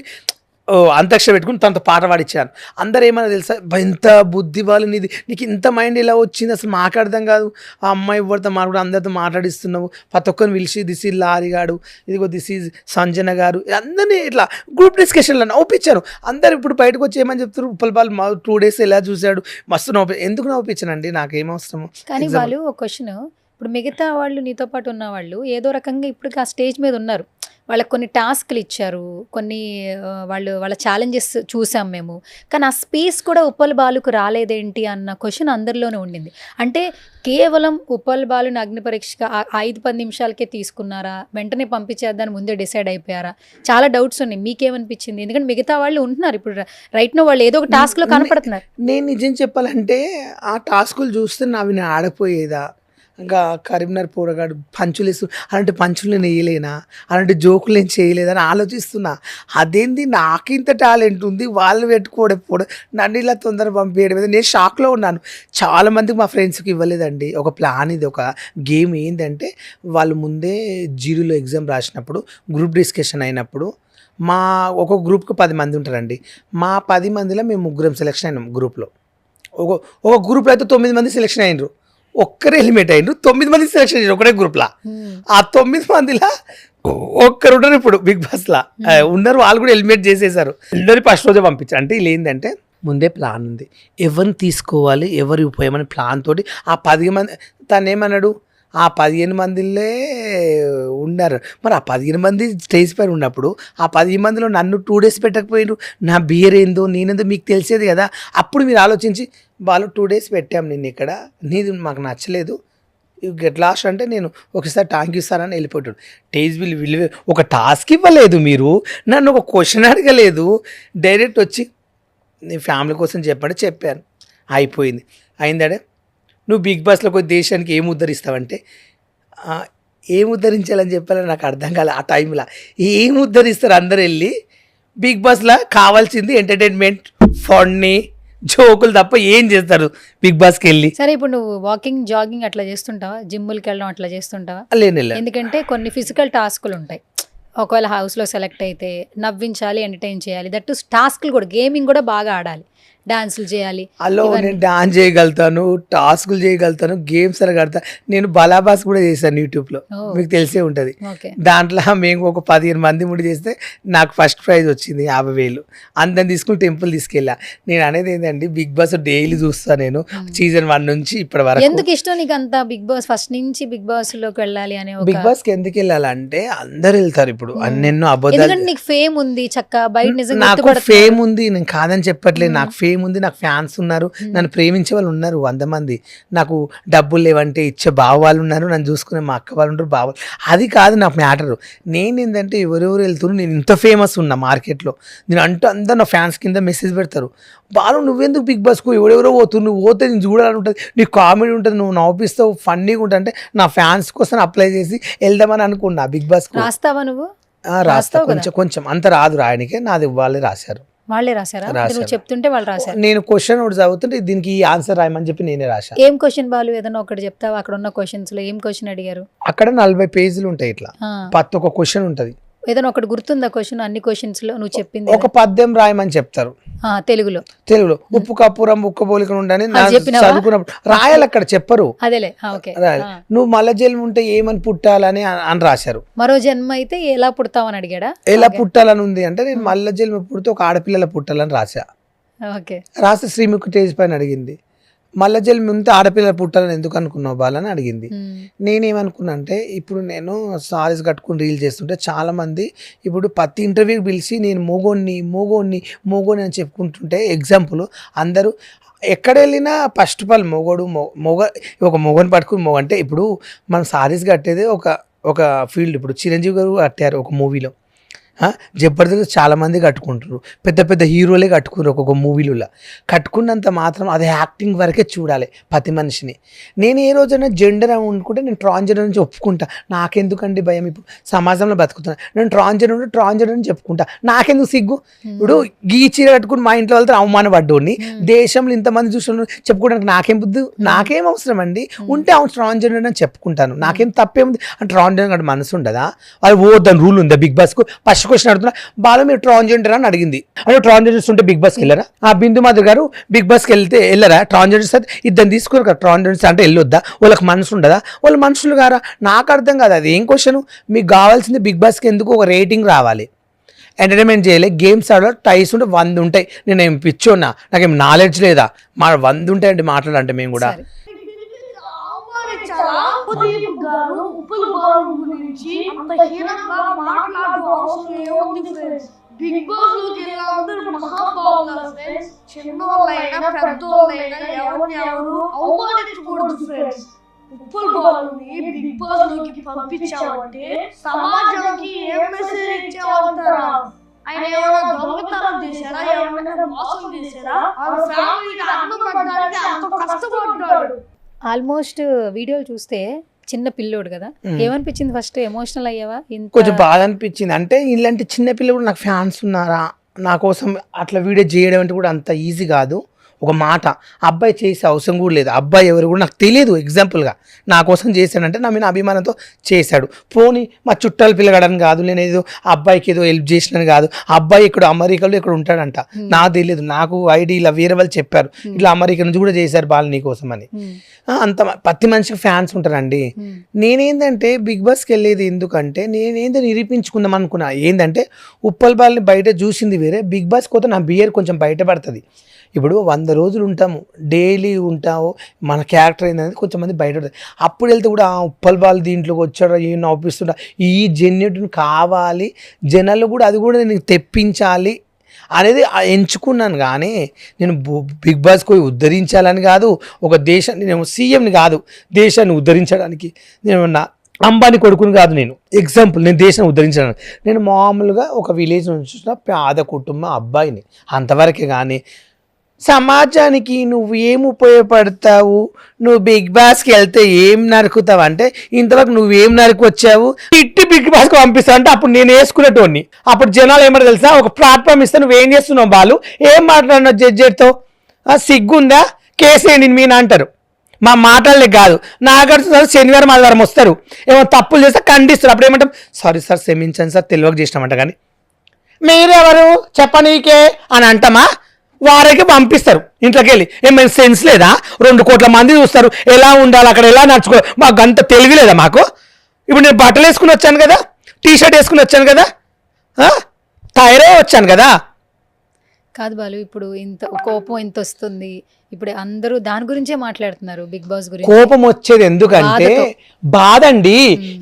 అంతక్ష పెట్టుకుని తనతో పాట పాడిచ్చాను. అందరు ఏమన్నా తెలుసా, ఇంత బుద్ధి వాళ్ళు నీది, నీకు ఇంత మైండ్ ఎలా వచ్చింది అసలు మాకు అర్థం కాదు, ఆ అమ్మాయి ఎవరితో మాట్లాడు అందరితో మాట్లాడిస్తున్నావు, ప్రతి ఒక్కరిని పిలిచి దిస్ ఈజ్ లారీ గాడు, ఇదిగో దిస్ ఈజ్ సంజన గారు, అందరినీ ఇట్లా గ్రూప్ డిస్కషన్లో నవ్వుపించాను. అందరు ఇప్పుడు బయటకు వచ్చి ఏమని చెప్తారు, ఉప్పల్ బాల్ 2 days ఎలా చూశాడు, మస్తు ఎందుకు నవ్వుపించానండి, నాకేం అవసరము. కానీ వాళ్ళు ఒక క్వశ్చన్, ఇప్పుడు మిగతా వాళ్ళు నీతో పాటు ఉన్న వాళ్ళు ఏదో రకంగా ఇప్పుడు ఆ స్టేజ్ మీద ఉన్నారు, వాళ్ళకి కొన్ని టాస్క్లు ఇచ్చారు, కొన్ని వాళ్ళ ఛాలెంజెస్ చూసాం మేము, కానీ ఆ స్పేస్ కూడా ఉప్పల్ బాలుకు రాలేదేంటి అన్న క్వశ్చన్ అందరిలోనే ఉండింది. అంటే కేవలం ఉప్పల్ బాలుని అగ్ని పరీక్షగా 5-10 నిమిషాలకే తీసుకున్నారా, వెంటనే పంపించేద్దాన్ని ముందే డిసైడ్ అయిపోయారా? చాలా డౌట్స్ ఉన్నాయి. మీకేమనిపించింది? ఎందుకంటే మిగతా వాళ్ళు ఉంటున్నారు ఇప్పుడు రైట్ నో, వాళ్ళు ఏదో ఒక టాస్క్లో కనపడుతున్నారు. నేను నిజం చెప్పాలంటే ఆ టాస్కులు చూస్తే అవి నేను ఆడపోయేదా, ఇంకా కరీంనగర్ పోరగాడు పంచులు వేస్తూ అలాంటి పంచులు నేను వేయలేనా, అలాంటి జోకులు నేను చేయలేదని ఆలోచిస్తున్నా. అదేంది నాకింత టాలెంట్ ఉంది, వాళ్ళు పెట్టుకోవడం నన్ను ఇలా తొందర పంపించడం మీద నేను షాక్లో ఉన్నాను. చాలామందికి మా ఫ్రెండ్స్కి ఇవ్వలేదండి. ఒక ప్లాన్, ఇది ఒక గేమ్. ఏంటంటే వాళ్ళు ముందే జీరోలో ఎగ్జామ్ రాసినప్పుడు గ్రూప్ డిస్కషన్ అయినప్పుడు మా ఒక గ్రూప్కి 10 మంది ఉంటారండి. మా 10 మందిలో మేము 3 సెలెక్షన్ అయినాం గ్రూప్లో. ఒక గ్రూప్లో అయితే 9 మంది సెలెక్షన్ అయినరు, ఒక్కరే ఎలిమినేట్ అయినరు. 9 మంది సెలెక్షన్ అయ్యారు ఒకటే గ్రూప్లో. ఆ 9 మందిలో ఒక్కరు ఉన్నారు ఇప్పుడు బిగ్ బాస్లో ఉన్నారు, వాళ్ళు కూడా ఎలిమినేట్ చేసేసారు. అందరి ఫస్ట్ రోజే పంపించారు. అంటే ఇలా ఏంటంటే ముందే ప్లాన్ ఉంది, ఎవరిని తీసుకోవాలి, ఎవరు పోయామని ప్లాన్ తోటి ఆ 10 మంది తను ఏమన్నాడు, ఆ 15 మందిలే ఉన్నారు. మరి ఆ 15 మంది స్టేజ్ పైన ఉన్నప్పుడు ఆ 10 మందిలో నన్ను 2 days పెట్టకపోయారు, నా బియర్ ఏందో నేనేందో మీకు తెలిసేది కదా. అప్పుడు మీరు ఆలోచించి వాళ్ళు 2 days పెట్టాం నిన్ను ఇక్కడ, నీది మాకు నచ్చలేదు, గెట్ లాస్ట్ అంటే నేను ఒకసారి థ్యాంక్ యూ సార్ అని వెళ్ళిపోయాడు. టేజ్ విలువ ఒక టాస్క్ ఇవ్వలేదు, మీరు నన్ను ఒక క్వశ్చన్ అడగలేదు, డైరెక్ట్ వచ్చి నీ ఫ్యామిలీ కోసం చెప్పండి చెప్పాను, అయిపోయింది. అయిందడే నువ్వు బిగ్ బాస్లో ఒక దేశానికి ఏం ఉద్ధరిస్తావంటే, ఏం ఉద్ధరించాలని చెప్పాలని నాకు అర్థం కాలే. ఆ టైంలో ఏం ఉద్ధరిస్తారు అందరు వెళ్ళి బిగ్ బాస్లో, కావాల్సింది ఎంటర్టైన్మెంట్, ఫన్నీ జోకులు తప్ప ఏం చేస్తారు బిగ్ బాస్కి వెళ్ళి. సరే ఇప్పుడు నువ్వు వాకింగ్ జాగింగ్ అట్లా చేస్తుంటావా, జిమ్ములకి వెళ్ళడం అట్లా చేస్తుంటావా? లేని ఎందుకంటే కొన్ని ఫిజికల్ టాస్కులు ఉంటాయి, ఒకవేళ హౌస్లో సెలెక్ట్ అయితే నవ్వించాలి, ఎంటర్టైన్ చేయాలి, దట్టు టాస్క్లు కూడా, గేమింగ్ కూడా బాగా ఆడాలి, డాన్సులు చేయాలి. అలో నేను డాన్స్ చేయగలుగుతాను, టాస్కులు చేయగలుగుతాను, గేమ్స్ అడగలుగుతా. నేను బలాబాస్ కూడా చేశాను యూట్యూబ్లో, మీకు తెలిసే ఉంటుంది. దాంట్లో మేము ఒక 15 మంది ముడి చేస్తే నాకు ఫస్ట్ ప్రైజ్ వచ్చింది 50,000. అందరిని తీసుకుని టెంపుల్ తీసుకెళ్ళా. నేను అనేది ఏంటంటే బిగ్ బాస్ డైలీ చూస్తాను నేను, సీజన్ 1 నుంచి ఇప్పటి వరకు. ఎందుకు ఇష్టం నీకు అంత బిగ్ బాస్, ఫస్ట్ నుంచి బిగ్ బాస్ లోకి వెళ్ళాలి అనే? బిగ్ బాస్కి ఎందుకు వెళ్ళాలంటే అందరు వెళ్తారు ఇప్పుడు, అన్నెన్నో అబద్ధాలు. నీకు ఫేమ్ ఉంది చక్కగా బయట, నిజంగా నాకు ఫేమ్ ఉంది, నేను కాదని చెప్పట్లేదు, నాకు ఫేమ్ ఉంది, నాకు ఫ్యాన్స్ ఉన్నారు, నన్ను ప్రేమించే వాళ్ళు ఉన్నారు 100 మంది, నాకు డబ్బులు లేవంటే ఇచ్చే బావ వాళ్ళు ఉన్నారు, నన్ను చూసుకునే మా అక్క వాళ్ళు ఉంటారు, బావ. అది కాదు నాకు మ్యాటరు. నేను ఏంటంటే ఎవరెవరు వెళ్తున్నారు, నేను ఇంత ఫేమస్ ఉన్నా మార్కెట్లో, నేను అంటూ అందరు నా ఫ్యాన్స్ కింద మెసేజ్ పెడతారు, బాలు నువ్వెందుకు బిగ్ బాస్కు, ఎవరెవరో పోతున్నారు, నువ్వు పోతే నేను చూడాలని ఉంటుంది, నీకు కామెడీ ఉంటుంది, నువ్వు నవ్విస్తావు, ఫన్నీగా ఉంటుంది అంటే నా ఫ్యాన్స్ కోసం అప్లై చేసి వెళ్దామని అనుకున్నా బిగ్ బాస్కు. రాస్తావా నువ్వు? రాస్తా, కొంచెం అంత రాదు రాయనికే, నాది వాళ్ళే రాశారు. వాళ్ళే రాశారా? నువ్వు చెప్తుంటే వాళ్ళు రాశారు. నేను క్వశ్చన్ ఒకటి చదువుతుంటే దీనికి ఈ ఆన్సర్ రాయమని చెప్పి నేనే రాశాను. ఏం క్వశ్చన్ బాలు, ఏదైనా ఒకటి చెప్తావా? అక్కడ ఉన్న క్వశ్చన్స్ లో ఏం క్వశ్చన్ అడిగారు? అక్కడ 40 పేజీలు ఉంటాయి, ఇట్లా ప్రతి ఒక్క క్వశ్చన్ ఉంటుంది. ఏదైనా ఒకటి గుర్తుందా క్వశ్చన్? అన్ని క్వశ్చన్స్ లో నువ్వు చెప్పింది ఒక పద్యం రాయమని చెప్తారు తెలుగులో. ఉప్పు కప్పురం ఉక్క పోలికలు ఉండని చెప్పినావా? చదువుకున్నప్పుడు రాయాలి, అక్కడ చెప్పరు. అదేలే, ఓకే. రాయాలి. నువ్వు మల్ల జన్మ ఉంటే ఏమని పుట్టాలని అని రాశారు. మరో జన్మ అయితే ఎలా పుడతావని అడిగాడా? ఎలా పుట్టాలని ఉంది అంటే నేను మల్ల జన్మ పుడితే ఒక ఆడపిల్లల పుట్టాలని రాశా. ఓకే. రాస్తే శ్రీముఖి స్టేజ్ పైన అడిగింది, మల్ల జన్మ ఉంటే ఆడపిల్లల పుట్టాలని ఎందుకు అనుకున్నావు బాలని అడిగింది. నేనేమనుకున్నా అంటే ఇప్పుడు నేను సారీస్ కట్టుకుని రీల్ చేస్తుంటే చాలా మంది ఇప్పుడు ప్రతి ఇంటర్వ్యూకి పిలిచి నేను మోగోని అని చెప్పుకుంటుంటే ఎగ్జాంపుల్ అందరూ ఎక్కడ వెళ్ళినా ఫస్ట్ ఆఫ్ ఆల్ ఒక మొగని పట్టుకుని అంటే ఇప్పుడు మనం సారీస్ కట్టేది ఒక ఫీల్డ్. ఇప్పుడు చిరంజీవి గారు కట్టారు ఒక మూవీలో, జబర్దస్త్ చాలా మంది కట్టుకుంటారు, పెద్ద పెద్ద హీరోలే కట్టుకున్నారు ఒక్కొక్క మూవీలలో. కట్టుకున్నంత మాత్రం అది యాక్టింగ్ వరకే చూడాలి ప్రతి మనిషిని. నేను ఏ రోజైనా జెండర్ అని అనుకుంటే నేను ట్రాన్స్జెండర్ నుంచి ఒప్పుకుంటా, నాకెందుకండి భయం? ఇప్పుడు సమాజంలో బతుకుతున్నా, నేను ట్రాన్స్జెండర్ అని చెప్పుకుంటా, నాకెందుకు సిగ్గు? ఇప్పుడు గీ చీర కట్టుకుని మా ఇంట్లో వెళ్తే అవమానపడ్డోని దేశంలో ఇంతమంది చూసిన చెప్పుకోవడానికి నాకేం బుద్ధి, నాకేం అవసరం అండి? ఉంటే అవును ట్రాన్స్జెండర్ అని చెప్పుకుంటాను, నాకేం తప్పేముంది? అంటే ట్రాన్స్జెండర్ అంటే మనసు ఉండదా? వాళ్ళు దాని రూల్ ఉందా? బిగ్ బాస్కు ఫస్ట్ క్వశ్చన్ అడుగుతున్నా, బాల మీరు ట్రాన్స్జెండర్ అని అడిగింది. అంటే ట్రాన్స్జెండర్స్ ఉంటే బిగ్ బాస్కి వెళ్ళరా? ఆ బిందు మాధవ్ గారు బిగ్ బాస్కి వెళ్తే వెళ్ళరా? ట్రాన్స్జెండర్స్ అయితే ఇద్దరు తీసుకున్నారు కదా, ట్రాన్స్జెండర్స్ అంటే వెళ్ళొద్దా? వాళ్ళకి మనసు ఉండదా? వాళ్ళు మనుషులు గారా? నాకు అర్థం కాదు అది ఏం క్వశ్చన్. మీకు కావాల్సింది బిగ్ బాస్కి ఎందుకు ఒక రేటింగ్ రావాలి, ఎంటర్టైన్మెంట్ చేయలే, గేమ్స్ ఆడాలి, టైస్ ఉంటే 100 ఉంటాయి. నేనేం పిచ్చోన్నా, నాకేం నాలెడ్జ్ లేదా? 100 ఉంటాయండి మాట్లాడాలంటే. మేము కూడా బిగ్ బాస్ లోకి అందరూ మహాబాబులు ఫ్రెండ్స్, చిన్నోళ్ళైనా పెద్దోళ్ళైనా ఎవరు అవమానించకూడదు ఫ్రెండ్స్. ఉప్పుల బాలుని బిగ్ బాస్ లోకి పంపించావంటే సమాజానికి ఏం మెసేజ్ ఇచ్చావంటారా? ఆయన ఏమైనా దొంగతనం చేశారా? ఏమైనా మోసం చేశారా? వాళ్ళ ఫ్యామిలీకి అన్నం పెట్టడానికి అంత కష్టపడ్డాడు. ఆల్మోస్ట్ వీడియోలు చూస్తే చిన్న పిల్లోడు కదా, ఏమనిపించింది? ఫస్ట్ ఎమోషనల్ అయ్యావా? కొంచెం బాధ అనిపించింది. అంటే ఇలాంటి చిన్న పిల్లలు కూడా నాకు ఫ్యాన్స్ ఉన్నారా, నా కోసం అట్లా వీడియో చేయడం అంటే కూడా అంత ఈజీ కాదు. ఒక మాట అబ్బాయి చేసే అవసరం కూడా లేదు, అబ్బాయి ఎవరు కూడా నాకు తెలియదు. ఎగ్జాంపుల్గా నా కోసం చేశాడంటే నా మీద అభిమానంతో చేశాడు. పోనీ మా చుట్టాల పిల్లగాడని కాదు, నేను ఏదో అబ్బాయికి ఏదో హెల్ప్ చేసినని కాదు. అబ్బాయి ఇక్కడ అమెరికాలో ఇక్కడ ఉంటాడంట, నాకు తెలియదు. నాకు ఐడి ఇలా వేరే వాళ్ళు చెప్పారు, ఇట్లా అమెరికా నుంచి కూడా చేశారు బాలు నీ కోసం అని. అంత ప్రతి మనిషికి ఫ్యాన్స్ ఉంటారండి. నేనేందంటే బిగ్ బాస్కి వెళ్ళేది ఎందుకంటే నేనేందో నిరూపించుకుందాం అనుకున్నా. ఏంటంటే ఉప్పల్ బాల్ని బయట చూసింది వేరే, బిగ్ బాస్ పోతే నా బియర్ కొంచెం బయటపడుతుంది. ఇప్పుడు 100 రోజులు ఉంటాము, డైలీ ఉంటాము, మన క్యారెక్టర్ ఏంటనేది కొంచెం మంది బయట. అప్పుడు వెళ్తే కూడా ఉప్పల్ బాల్ దీంట్లోకి వచ్చాడు, ఏం నవ్విస్తుంటా, ఈ జెన్యున్ కావాలి జనాలు కూడా, అది కూడా నేను తెప్పించాలి అనేది ఎంచుకున్నాను. కానీ నేను బిగ్ బాస్కి పోయి ఉద్ధరించాలని కాదు, ఒక దేశాన్ని, నేను సీఎంని కాదు దేశాన్ని ఉద్ధరించడానికి, నేను నా అంబానీ కొడుకుని కాదు. నేను ఎగ్జాంపుల్, నేను దేశాన్ని ఉద్ధరించాను. నేను మామూలుగా ఒక విలేజ్ నుంచి వచ్చిన పేద కుటుంబం అబ్బాయిని, అంతవరకే. కానీ సమాజానికి నువ్వు ఏం ఉపయోగపడతావు, నువ్వు బిగ్ బాస్కి వెళ్తే ఏం నరుకుతావు అంటే, ఇంతవరకు నువ్వేం నరికి వచ్చావు, ఇట్టి బిగ్ బాస్కి పంపిస్తావు అంటే అప్పుడు నేను వేసుకునేటోడిని. అప్పుడు జనాలు ఏమంటారు తెలుసా, ఒక ప్లాట్ఫామ్ ఇస్తే నువ్వేం చేస్తున్నావు బాలు, ఏం మాట్లాడినావు జడ్జితో, సిగ్గుందా, కేసేయండి మీన అంటారు. మా మాటలే కాదు, నాగార్జున శనివారం ఆదివారం వస్తారు, ఏమో తప్పులు చేస్తే ఖండిస్తారు. అప్పుడు ఏమంటాం, సారీ సార్ క్షమించండి సార్ తెలియక చేసినామంట. కానీ మీరెవరు చెప్పనీకే అని అంటామా? వారికి పంపిస్తారు ఇంట్లోకి వెళ్ళి. ఏమైనా సెన్స్ లేదా? 2 కోట్ల మంది చూస్తారు, ఎలా ఉండాలి అక్కడ, ఎలా నడుచుకో, మాకు అంత తెలివి లేదా మాకు? ఇప్పుడు నేను బట్టలు వేసుకుని వచ్చాను కదా, టీషర్ట్ వేసుకుని వచ్చాను కదా, తయారై వచ్చాను కదా. కాదు బాలు, ఇప్పుడు ఇంత కోపం ఎంత వస్తుంది, ఇప్పుడు అందరూ దాని గురించే మాట్లాడుతున్నారు, బిగ్ బాస్ గురించి. కోపం వచ్చేది ఎందుకంటే బాధ అండి.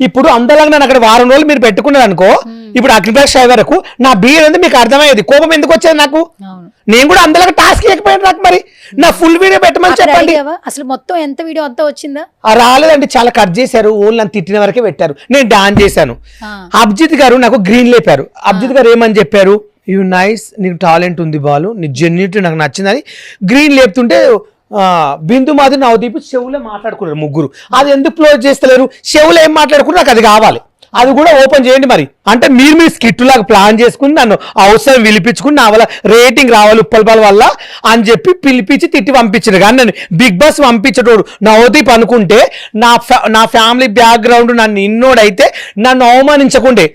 ఇప్పుడు అందలాగా నన్ను అక్కడ 1 రోజులు మీరు పెట్టుకున్నారు అనుకో, ఇప్పుడు అగ్నిప్రకాష్ రాయ్ వరకు నా బీర్ అనేది మీకు అర్థమయ్యేది. కోపం ఎందుకు వచ్చేది నాకు? నేను కూడా అందలాగా టాస్క్ లేకపోయాను నాకు. మరి నా ఫుల్ వీడియో పెట్టమని చెప్పండి. అసలు మొత్తం ఎంత వీడియో అంతా వచ్చిందా? రాలేదండి, చాలా కట్ చేశారు, ఓన్లీ నన్ను తిట్టిన వరకే పెట్టారు. నేను డాన్స్ చేశాను. అభిజిత్ గారు నాకు గ్రీన్ లేపారు. అభిజిత్ గారు ఏమని చెప్పారు, యూ నైస్, నీకు టాలెంట్ ఉంది బాలు, నీ జెన్యూనిటీ నాకు నచ్చిందని గ్రీన్ లేపుతుంటే బిందు మాది నవదీప్ చెవులే మాట్లాడుకున్నారు ముగ్గురు. అది ఎందుకు క్లోజ్ చేస్తలేరు? చెవులు ఏం మాట్లాడుకున్నారు, నాకు అది కావాలి, అది కూడా ఓపెన్ చేయండి. మరి అంటే మీరు స్కిట్ లాగా ప్లాన్ చేసుకుని నన్ను అవసరం పిలిపించుకుని నా వల్ల రేటింగ్ రావాలి ఉప్పల్ బాల్ వల్ల అని చెప్పి పిలిపించి తిట్టి పంపించారు. కానీ నన్ను బిగ్ బాస్ పంపించేటోడు నవదీప్ అనుకుంటే, నా ఫ్యామిలీ బ్యాక్గ్రౌండ్ నన్ను ఇన్నోడైతే నన్ను అవమానించకుండే.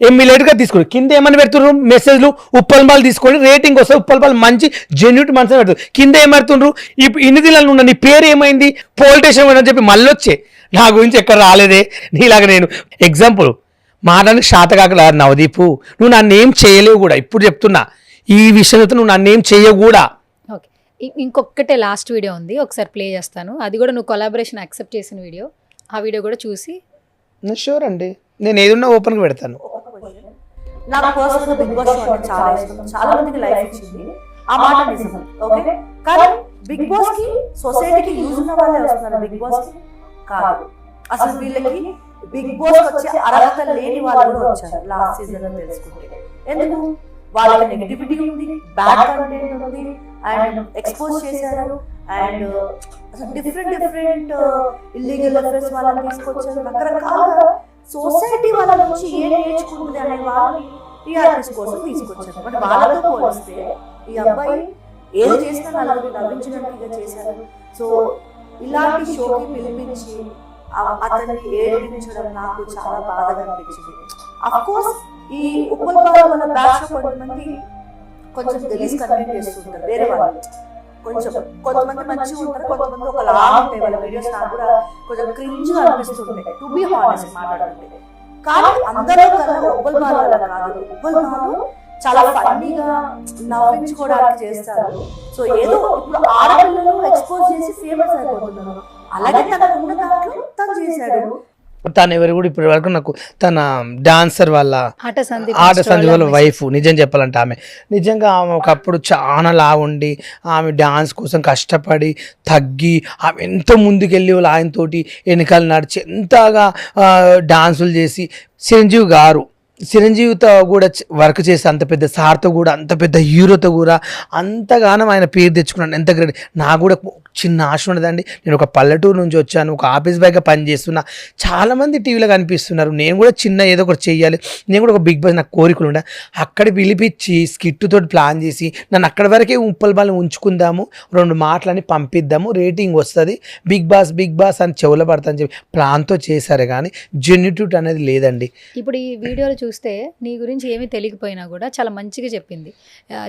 ఇమ్మీడియట్గా తీసుకోండి. కింద ఏమని పెడుతున్నారు మెసేజ్లు, ఉప్పల్ బాల్ తీసుకోండి, రేటింగ్ వస్తుంది. ఉప్పల్ బాల్ మంచి జెన్యూట్ మనసు పెడుతుంది. కింద ఏం పెడుతుండ్రు, ఇప్పుడు ఇన్ని దినాలు ఉన్న నీ పేరు ఏమైంది, పోలిటీషియన్ అని చెప్పి మళ్ళీ వచ్చే నా గురించి ఎక్కడ రాలేదే. నీలాగా నేను ఎగ్జాంపుల్ మాట్లాడానికి శాతకాక నవదీపు, నువ్వు నన్ను ఏం చేయలేవు కూడా. ఇప్పుడు చెప్తున్నా ఈ విషయంతో నువ్వు నన్ను ఏం చేయవు కూడా. ఓకే, ఇంకొకటే లాస్ట్ వీడియో ఉంది, ఒకసారి ప్లే చేస్తాను. అది కూడా నువ్వు కొలాబరేషన్ యాక్సెప్ట్ చేసిన వీడియో. ఆ వీడియో కూడా చూసి షూర్ అండి, నేను ఏదున్నా ఓపెన్గా పెడతాను. నాకు పర్సనల్ బిగ్ బాస్ షో అంటే చాలా ఇష్టం. చాలా మందికి లైఫ్ ఇచ్చింది, ఆ మాట నిజం. ఓకే, కానీ బిగ్ బాస్ కి సొసైటీకి యూజ్ ఉన్న వాళ్ళే వస్తున్నారు, బిగ్ బాస్ కి కాదు. అసలు వీళ్ళకి బిగ్ బాస్ వచ్చే అర్హత లేని వాళ్ళు కూడా వచ్చారు లాస్ట్ సీజన్ అని తెలుసుకుంటే. ఎందుకు? వాళ్ళకి నెగిటివిటీ ఉంది, బ్యాడ్ కంటెంట్ ఉంది, అండ్ ఎక్స్పోజ్ చేశారు, అండ్ అసలు డిఫరెంట్ ఇల్లీగల్ అఫైర్స్ వాళ్ళని తీసుకొచ్చారు. రకరకాలుగా సొసైటీ వాళ్ళ నుంచి ఏం నేర్చుకుంటుంది అనే వాళ్ళని టీఆర్ఎస్ కోసం తీసుకొచ్చారు. బట్ వాళ్ళతో పోలిస్తే ఈ అబ్బాయి ఏది చేసినా నలుగురు నవ్వించడానికి చేశారు. సో ఇలాంటి షోకి పిలిపించి అతన్ని ఏడిపించడం నాకు చాలా బాధగా అనిపించింది. అఫ్ కోర్స్ ఈ ఉప్పల్ బాల్ వల్ల బ్యాచ్ లో కొంతమంది కొంచెం గలీజ్ కంటెంట్ చేస్తుంటారు, వేరే వాళ్ళు కొంతమంది మంచిగా ఉంటారు, కొంతమంది ఒక లాగా ఉంటాయి. వాళ్ళ వీడియోస్ నాకు కూడా కొంచెం క్రింజ్ అనిపిస్తుంటాయి, టు బి హానెస్ట్ మాట్లాడుతుంటే. కానీ అందరూ కన్నా ఉప్పల్ బాల్ వల్ల కాదు, ఉప్పల్ బాల్ చాలా ఫన్నీగా నవ్వించుకోవడానికి చేస్తారు. సో ఏదో ఇప్పుడు ఆడపిల్లలు ఎక్స్పోజ్ చేసి ఫేమస్ అయిపోతున్నారు, అలాగే తనకు ఉన్న దాంట్లో తను చేశాడు. తను ఎవరు కూడా ఇప్పటి వరకు నాకు తన డాన్సర్ వాళ్ళ ఆట సంధి వాళ్ళ వైఫ్, నిజం చెప్పాలంటే ఆమె ఒకప్పుడు చాలా లావుండి ఆమె డాన్స్ కోసం కష్టపడి తగ్గి ఆమె ఎంతో ముందుకెళ్ళి వాళ్ళ ఆయనతోటి వెనకాల నడిచి ఎంతగా డాన్సులు చేసి చిరంజీవితో కూడా వర్క్ చేసి అంత పెద్ద సార్తో కూడా అంత పెద్ద హీరోతో కూడా అంతగానో ఆయన పేరు తెచ్చుకున్నాను. ఎంత గ్రేట్. నాకు కూడా చిన్న ఆశ ఉండదండి. నేను ఒక పల్లెటూరు నుంచి వచ్చాను, ఒక ఆఫీస్ బాయ్గా పనిచేస్తున్నా, చాలామంది టీవీలో కనిపిస్తున్నారు. నేను కూడా చిన్న ఏదో ఒకటి చెయ్యాలి, నేను కూడా ఒక బిగ్ బాస్ నాకు కోరికలు ఉండే. అక్కడ పిలిపించి స్కిట్తో ప్లాన్ చేసి నన్ను అక్కడి వరకే ఉప్పల్ బాల్ని ఉంచుకుందాము, 2 మాటలని పంపిద్దాము, రేటింగ్ వస్తుంది, బిగ్ బాస్ అని చెవుల పడతాను చెప్పి ప్లాన్తో చేశారు. కానీ జెన్యూట్యూట్ అనేది లేదండి. ఇప్పుడు ఈ వీడియోలో చూస్తే నీ గురించి ఏమీ తెలియకపోయినా కూడా చాలా మంచిగా చెప్పింది.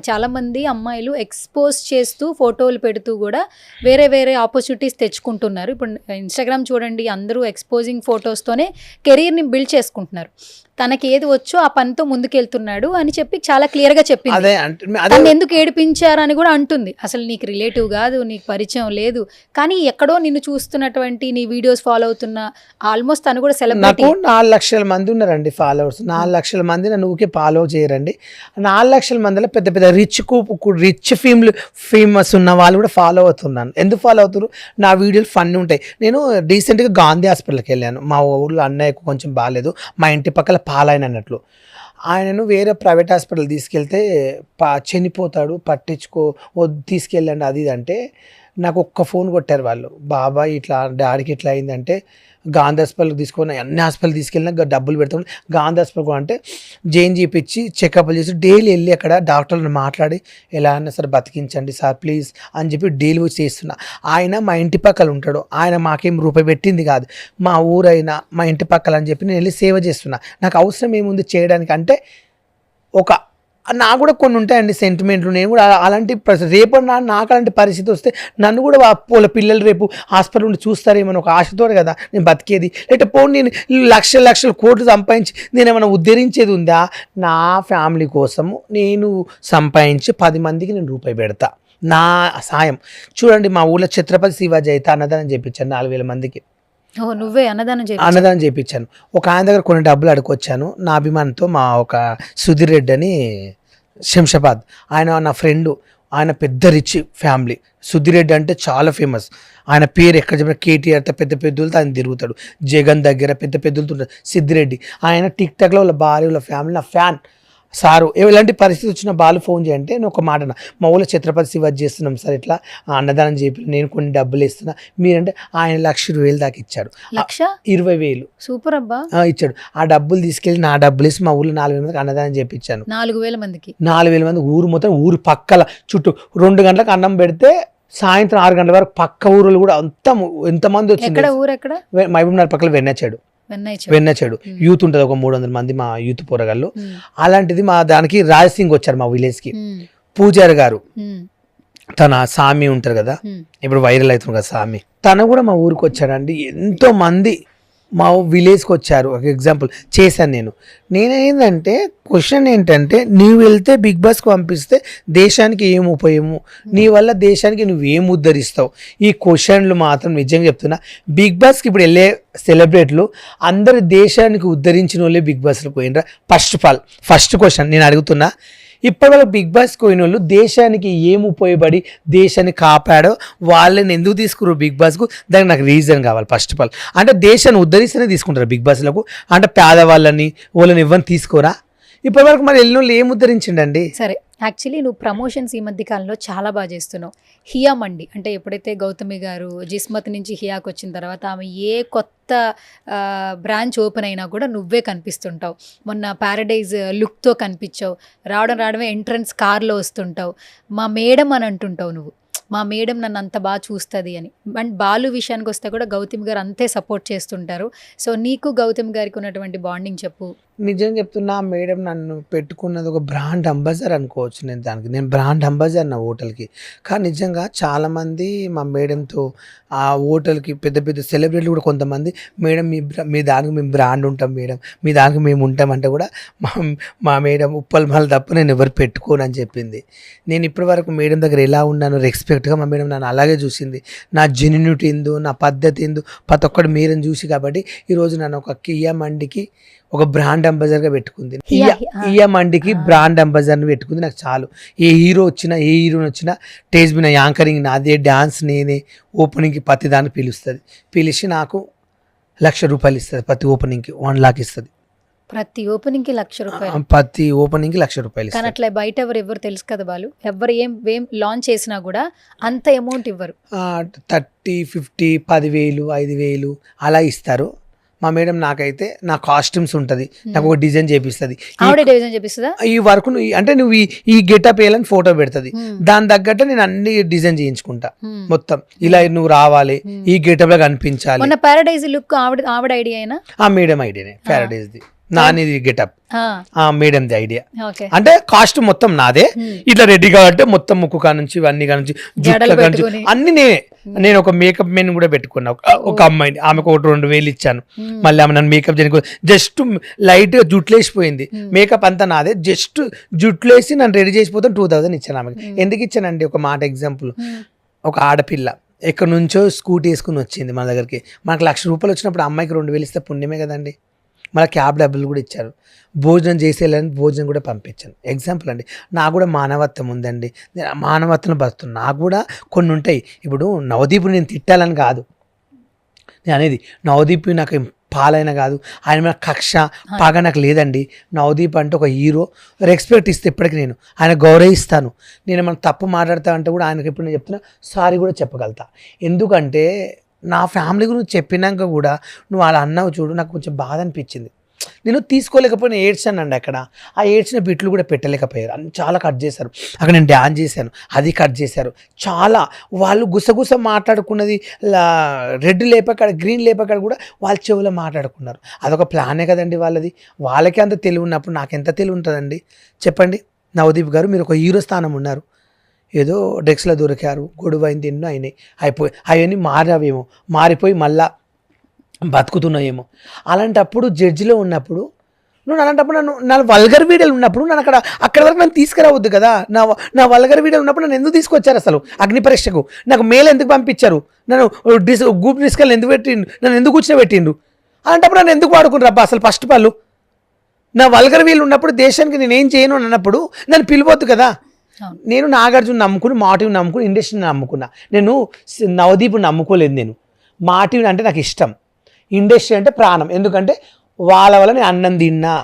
చాలామంది అమ్మాయిలు ఎక్స్పోజ్ చేస్తూ ఫోటోలు పెడుతూ కూడా వేరే ఆపర్చునిటీస్ తెచ్చుకుంటున్నారు. ఇప్పుడు ఇన్స్టాగ్రామ్ చూడండి, అందరూ ఎక్స్పోజింగ్ ఫొటోస్తోనే కెరీర్ని బిల్డ్ చేసుకుంటున్నారు. తనకి ఏది వచ్చో ఆ పనితో ముందుకెళ్తున్నాడు అని చెప్పి చాలా క్లియర్గా చెప్పింది. తను ఎందుకు ఏడిపించారని కూడా అంటుంది. అసలు నీకు రిలేటివ్ కాదు, నీకు పరిచయం లేదు, కానీ ఎక్కడో నిన్ను చూస్తున్నటువంటి నీ వీడియోస్ ఫాలో అవుతున్న ఆల్మోస్ట్ తను కూడా సెలబ్రిటీ. 4 లక్షల మంది ఉన్నారండి ఫాలోవర్స్. 4 లక్షల మంది నన్ను ఊకే ఫాలో చేయరండి. 4 లక్షల మందిలో పెద్ద పెద్ద రిచ్ ఫేమస్ ఉన్న వాళ్ళు కూడా ఫాలో అవుతున్నాను. ఎందుకు ఫాలో అవుతారు? నా వీడియోలు ఫన్నీ ఉంటాయి. నేను రీసెంట్గా గాంధీ హాస్పిటల్కి వెళ్ళాను. మా ఊళ్ళో అన్నయ్యకు కొంచెం బాగాలేదు, మా ఇంటి పక్కల పాలైన అన్నట్లు. ఆయనను వేరే ప్రైవేట్ హాస్పిటల్ తీసుకెళ్తే చనిపోతాడు, తీసుకెళ్ళండి అది ఇది అంటే నాకు ఒక్క ఫోన్ కొట్టారు వాళ్ళు. బాబాయ్ ఇట్లా డాడీకి ఇట్లా అయిందంటే గాంధీ హాస్పిటల్కి తీసుకొని అన్ని హాస్పిటల్ తీసుకెళ్ళినా డబ్బులు పెడతాం. గాంధీ హాస్పిటల్ అంటే జైన్ చేయించి చెకప్లు చేసి డైలీ వెళ్ళి అక్కడ డాక్టర్లను మాట్లాడి ఎలా అయినా సరే బతికించండి సార్ ప్లీజ్ అని చెప్పి డైలీ వచ్చి చేస్తున్నా. ఆయన మా ఇంటి పక్కల ఉంటాడు, ఆయన మాకేం రూపాయి పెట్టింది కాదు, మా ఊరైనా మా ఇంటి పక్కల అని చెప్పి నేను వెళ్ళి సేవ చేస్తున్నా. నాకు అవసరం ఏముంది చేయడానికి అంటే నాకు కూడా కొన్ని ఉంటాయండి సెంటిమెంట్లు. నేను కూడా అలాంటి రేపు నాకు అలాంటి పరిస్థితి వస్తే నన్ను కూడా వాళ్ళ పిల్లలు రేపు హాస్పిటల్ ఉండి చూస్తారేమో ఒక ఆశతో కదా నేను బతికేది. లేకపోతే నేను లక్షల కోట్లు సంపాదించి నేను ఏమైనా ఉద్ధరించేది ఉందా? నా ఫ్యామిలీ కోసము నేను సంపాదించి 10 మందికి నేను రూపాయి పెడతా, నా సాయం. చూడండి మా ఊళ్ళో ఛత్రపతి శివాజీ అయితే అన్నదానం చేయించాను 4000 మందికి. నువ్వే అన్నదానం చేయించాను. ఒక ఆయన దగ్గర కొన్ని డబ్బులు అడుకొచ్చాను నా అభిమానంతో. మా ఒక సుధీర్ రెడ్డి అని శంషాబాద్, ఆయన నా ఫ్రెండు, ఆయన పెద్ద రిచ్ ఫ్యామిలీ. సుధీర్ రెడ్డి అంటే చాలా ఫేమస్. ఆయన పేరు ఎక్కడ చెప్పిన కేటీఆర్తో పెద్ద పెద్దలతో ఆయన తిరుగుతాడు. జగన్ దగ్గర పెద్ద పెద్దలతో ఉంటాడు సిద్ధిరెడ్డి. ఆయన టిక్ టాక్లో వాళ్ళ భార్య వాళ్ళ ఫ్యామిలీ నా ఫ్యాన్. సారు ఎలాంటి పరిస్థితి వచ్చిన బాలు ఫోన్ చేయంటే నేను ఒక మాట మా ఊళ్ళో ఛత్రపతి శివాజీ చేస్తున్నాం సార్, ఇట్లా అన్నదానం చెప్పి నేను కొన్ని డబ్బులు ఇస్తున్నా మీరంటే ఆయన 1,20,000 దాకా ఇచ్చాడు. 20,000 సూపర్ అబ్బా ఇచ్చాడు. ఆ డబ్బులు తీసుకెళ్ళి నా డబ్బులు ఇసి మా ఊళ్ళో 4,000 మందికి అన్నదానం చేయించాను. 4,000 మందికి 4,000 మంది ఊరు మొత్తం, ఊరు పక్కల చుట్టూ 2 గంటలకు అన్నం పెడితే సాయంత్రం 6 గంటల వరకు పక్క ఊరులు కూడా అంతా ఎంతమంది వచ్చింది. ఊరు ఎక్కడ? మహబూబ్నగర్ పక్కన వెన్నచ్చాడు. వెన్న చెడు యూత్ ఉంటుంది, ఒక 300 మంది మా యూత్ పోరగాళ్ళు. అలాంటిది మా దానికి రాజ్ సింగ్ వచ్చారు మా విలేజ్కి, పూజారి గారు. తన సామి ఉంటారు కదా, ఇప్పుడు వైరల్ అవుతుంది కదా సామి, తను కూడా మా ఊరికి వచ్చాడండి. ఎంతో మంది మా విలేజ్కి వచ్చారు. ఒక ఎగ్జాంపుల్ చేశాను నేనేంటంటే క్వశ్చన్ ఏంటంటే, నీవు వెళ్తే బిగ్ బాస్కి పంపిస్తే దేశానికి ఏం ఉపయోగము, నీ వల్ల దేశానికి నువ్వేం ఉద్ధరిస్తావు? ఈ క్వశ్చన్లు మాత్రం నిజంగా చెప్తున్నా, బిగ్ బాస్కి ఇప్పుడు వెళ్ళే సెలబ్రిటీలు అందరు దేశానికి ఉద్ధరించిన వాళ్ళే బిగ్ బాస్లో పోయినరా? ఫస్ట్ క్వశ్చన్ నేను అడుగుతున్నా, ఇప్పటి వరకు బిగ్ బాస్కి పోయిన వాళ్ళు దేశానికి ఏం ఉపయోగపడి దేశాన్ని కాపాడో వాళ్ళని ఎందుకు తీసుకున్నారు బిగ్ బాస్కు? దానికి నాకు రీజన్ కావాలి. ఫస్ట్ ఆఫ్ ఆల్ అంటే దేశాన్ని ఉద్ధరిస్తేనే తీసుకుంటారు బిగ్ బాస్లకు, అంటే పేదవాళ్ళని వాళ్ళని ఇవ్వని తీసుకోరా? ఇప్పటి వరకు మరి వెళ్ళిన వాళ్ళు ఏం ఉద్ధరించిండండి? సరే, యాక్చువల్లీ నువ్వు ప్రమోషన్స్ ఈ మధ్య కాలంలో చాలా బాగా చేస్తున్నావు. హియా మండి అంటే ఎప్పుడైతే గౌతమి గారు జిస్మత్ నుంచి హియాకి వచ్చిన తర్వాత ఆమె ఏ కొత్త బ్రాంచ్ ఓపెన్ అయినా కూడా నువ్వే కనిపిస్తుంటావు. మొన్న ప్యారడైజ్ లుక్తో కనిపించావు, రావడమే ఎంట్రన్స్ కార్లో వస్తుంటావు, మా మేడం అని అంటుంటావు నువ్వు. మా మేడం నన్ను అంత బాగా చూస్తుంది అని. అండ్ బాలు విషయానికి వస్తే కూడా గౌతమ్ గారు అంతే సపోర్ట్ చేస్తుంటారు. సో నీకు గౌతమ్ గారికి ఉన్నటువంటి బాండింగ్ చెప్పు. నిజం చెప్తున్నా, మేడం నన్ను పెట్టుకున్నది ఒక బ్రాండ్ అంబాసిడర్ అనుకోవచ్చు. నేను బ్రాండ్ అంబాసిడర్ నా హోటల్కి. కానీ నిజంగా చాలామంది మా మేడంతో ఆ హోటల్కి పెద్ద పెద్ద సెలబ్రిటీలు కూడా కొంతమంది, మేడం మీ దానికి మేము బ్రాండ్ ఉంటాం మేడం, మీ దానికి మేము ఉంటామంటే కూడా మా మేడం ఉప్పల్మల్ తప్ప నేను ఎవరు పెట్టుకోను అని చెప్పింది. నేను ఇప్పటి వరకు మేడం దగ్గర ఎలా ఉన్నాను రెస్పెక్ట్గా, మా మేడం నన్ను అలాగే చూసింది. నా జెన్యూనిటీ ఏందో, నా పద్ధతి ఏందో ప్రతి ఒక్కటి మేడం చూసి కాబట్టి ఈరోజు నన్ను ఒక కియా మండికి ఒక బ్రాండ్ అంబాసిడర్గా పెట్టుకుంది. కియా మండికి బ్రాండ్ అంబాసిడర్ని పెట్టుకుంది. నాకు చాలు. ఏ హీరో వచ్చినా ఏ హీరోని వచ్చినా స్టేజ్ మీద యాంకరింగ్ నాదే, డ్యాన్స్ నేనే, ఓపెనింగ్కి ప్రతి దాన్ని పిలుస్తుంది. పిలిచి నాకు ₹1,00,000 ఇస్తుంది. ప్రతి ఓపెనింగ్కి 1 lakh ఇస్తుంది. ప్రతి ఓపెనింగ్ కి ₹1,00,000. ప్రతి ఓపెనింగ్ కి ₹1,00,000. కానీ అట్లా బయట ఎవరు తెలుసు కదా బాలు, ఎవరు ఏం లాంచ్ చేసినా కూడా అంత అమౌంట్ ఇవ్వరు. 30, 50, 10,000, 5,000 అలా ఇస్తారు. మా మేడం నాకైతే నా కాస్ట్యూమ్స్ ఉంటుంది, నాకు ఒక డిజైన్ చేపిస్తుంది. ఆవిడే డిజైన్ చేపిస్తుందా? ఈ వర్క్ అంటే నువ్వు ఈ గెటప్ వేయాలని ఫోటో పెడుతుంది, దాని తగ్గట్టు నేను అన్ని డిజైన్ చేయించుకుంటా. మొత్తం ఇలా నువ్వు రావాలి, ఈ గెటప్ లో కనిపించాలి. మొన్న పారడైజ్ లుక్ ఆవిడ ఐడియా అయినా? ఆ మేడం ఐడియానే, పారడైజ్ ది నానిది గెటప్, మేడంది ఐడియా. ఓకే, అంటే కాస్ట్యూమ్ మొత్తం నాదే. ఇట్లా రెడీ కాబట్టి మొత్తం ముక్కు కానుంచి అన్ని కానుంచి జుట్ల కానుంచి అన్ని నేనే. నేను ఒక మేకప్ మెన్ కూడా పెట్టుకున్నా, ఒక అమ్మాయిని. ఆమెకు 2,000 ఇచ్చాను. మళ్ళీ ఆమె నన్ను మేకప్ చేయడానికి జస్ట్ లైట్ గా జుట్లు వేసిపోయింది, మేకప్ అంతా నాదే. జస్ట్ జుట్లు వేసి నన్ను రెడీ చేసిపోతే 2,000 ఇచ్చాను ఆమెకి. ఎందుకు ఇచ్చానండి? ఒక మాట ఎగ్జాంపుల్, ఒక ఆడపిల్ల ఎక్కడి నుంచో స్కూటీ వేసుకుని వచ్చింది మన దగ్గరికి. మనకు ₹1,00,000 వచ్చినప్పుడు అమ్మాయికి 2,000 ఇస్తే పుణ్యమే కదండి. మళ్ళీ క్యాబ్ డబ్బులు కూడా ఇచ్చారు, భోజనం చేసేయాలని భోజనం కూడా పంపించాను. ఎగ్జాంపుల్ అండి. నాకు కూడా మానవత్వం ఉందండి, నేను మానవత్వం బతున్నాను. నాకు కూడా కొన్ని ఉంటాయి. ఇప్పుడు నవదీప్ నేను తిట్టాలని కాదు నేను అనేది, నవదీప్ నాకు పాలైన కాదు, ఆయన మీద కక్ష పగ నాకు లేదండి. నవదీప్ అంటే ఒక హీరో, రెస్పెక్ట్ ఇస్తే ఇప్పటికీ నేను ఆయన గౌరవిస్తాను. నేను ఏమైనా తప్పు మాట్లాడతా అంటే కూడా ఆయనకి ఇప్పుడు నేను చెప్తున్నా సారీ కూడా చెప్పగలుగుతా. ఎందుకంటే నా ఫ్యామిలీ గురించి చెప్పినాక కూడా నువ్వు అలా అన్నావు చూడు, నాకు కొంచెం బాధ అనిపించింది. నేను తీసుకోలేకపోయినా ఏడ్చానండి. అక్కడ ఆ ఏడ్చిన బిట్లు కూడా పెట్టలేకపోయారు, అన్ని చాలా కట్ చేశారు. అక్కడ నేను డ్యాన్స్ చేశాను, అది కట్ చేశారు. చాలా వాళ్ళు గుసగుస మాట్లాడుకున్నది, రెడ్ లేపకాడ గ్రీన్ లేపకాడ కూడా వాళ్ళ చెవులో మాట్లాడుకున్నారు. అదొక ప్లానే కదండి వాళ్ళది. వాళ్ళకి అంత తెలివి ఉన్నప్పుడు నాకు ఎంత తెలివి ఉంటుందండి చెప్పండి. నవదీప్ గారు, మీరు ఒక హీరో స్థానం ఉన్నారు, ఏదో డ్రగ్స్లో దొరికారు, గొడవ అయింది, ఎన్నో అయినాయి, అవన్నీ మారిపోయి మళ్ళా బతుకుతున్నాయేమో. అలాంటప్పుడు జడ్జిలో ఉన్నప్పుడు నువ్వు అలాంటప్పుడు నా వల్గర్ వీడియోలు ఉన్నప్పుడు నన్ను అక్కడ వరకు నన్ను తీసుకురావద్దు కదా. నా వల్గర్ వీడియోలు ఉన్నప్పుడు నన్ను ఎందుకు తీసుకొచ్చారు? అసలు అగ్ని పరీక్షకు నాకు మేలు ఎందుకు పంపించారు? నన్ను గ్రూప్ డిస్కల్ ఎందుకు పెట్టిండు? నన్ను ఎందుకు కూర్చోబెట్టిండు? అలాంటప్పుడు నన్ను ఎందుకు వాడుకున్నారు అబ్బా? అసలు ఫస్ట్ వాళ్ళు నా వల్గర్ వీళ్ళు ఉన్నప్పుడు దేశానికి నేనేం చేయను అన్నప్పుడు నన్ను పిలవద్దు కదా. నేను నాగార్జున నమ్ముకుని, మాటివి నమ్ముకుని, ఇండస్ట్రీని నమ్ముకున్నా. నేను నవదీప్ నమ్ముకోలేదు. నేను మాటివి అంటే నాకు ఇష్టం, ఇండస్ట్రీ అంటే ప్రాణం. ఎందుకంటే వాళ్ళ వల్ల నేను అన్నం తిన్నా,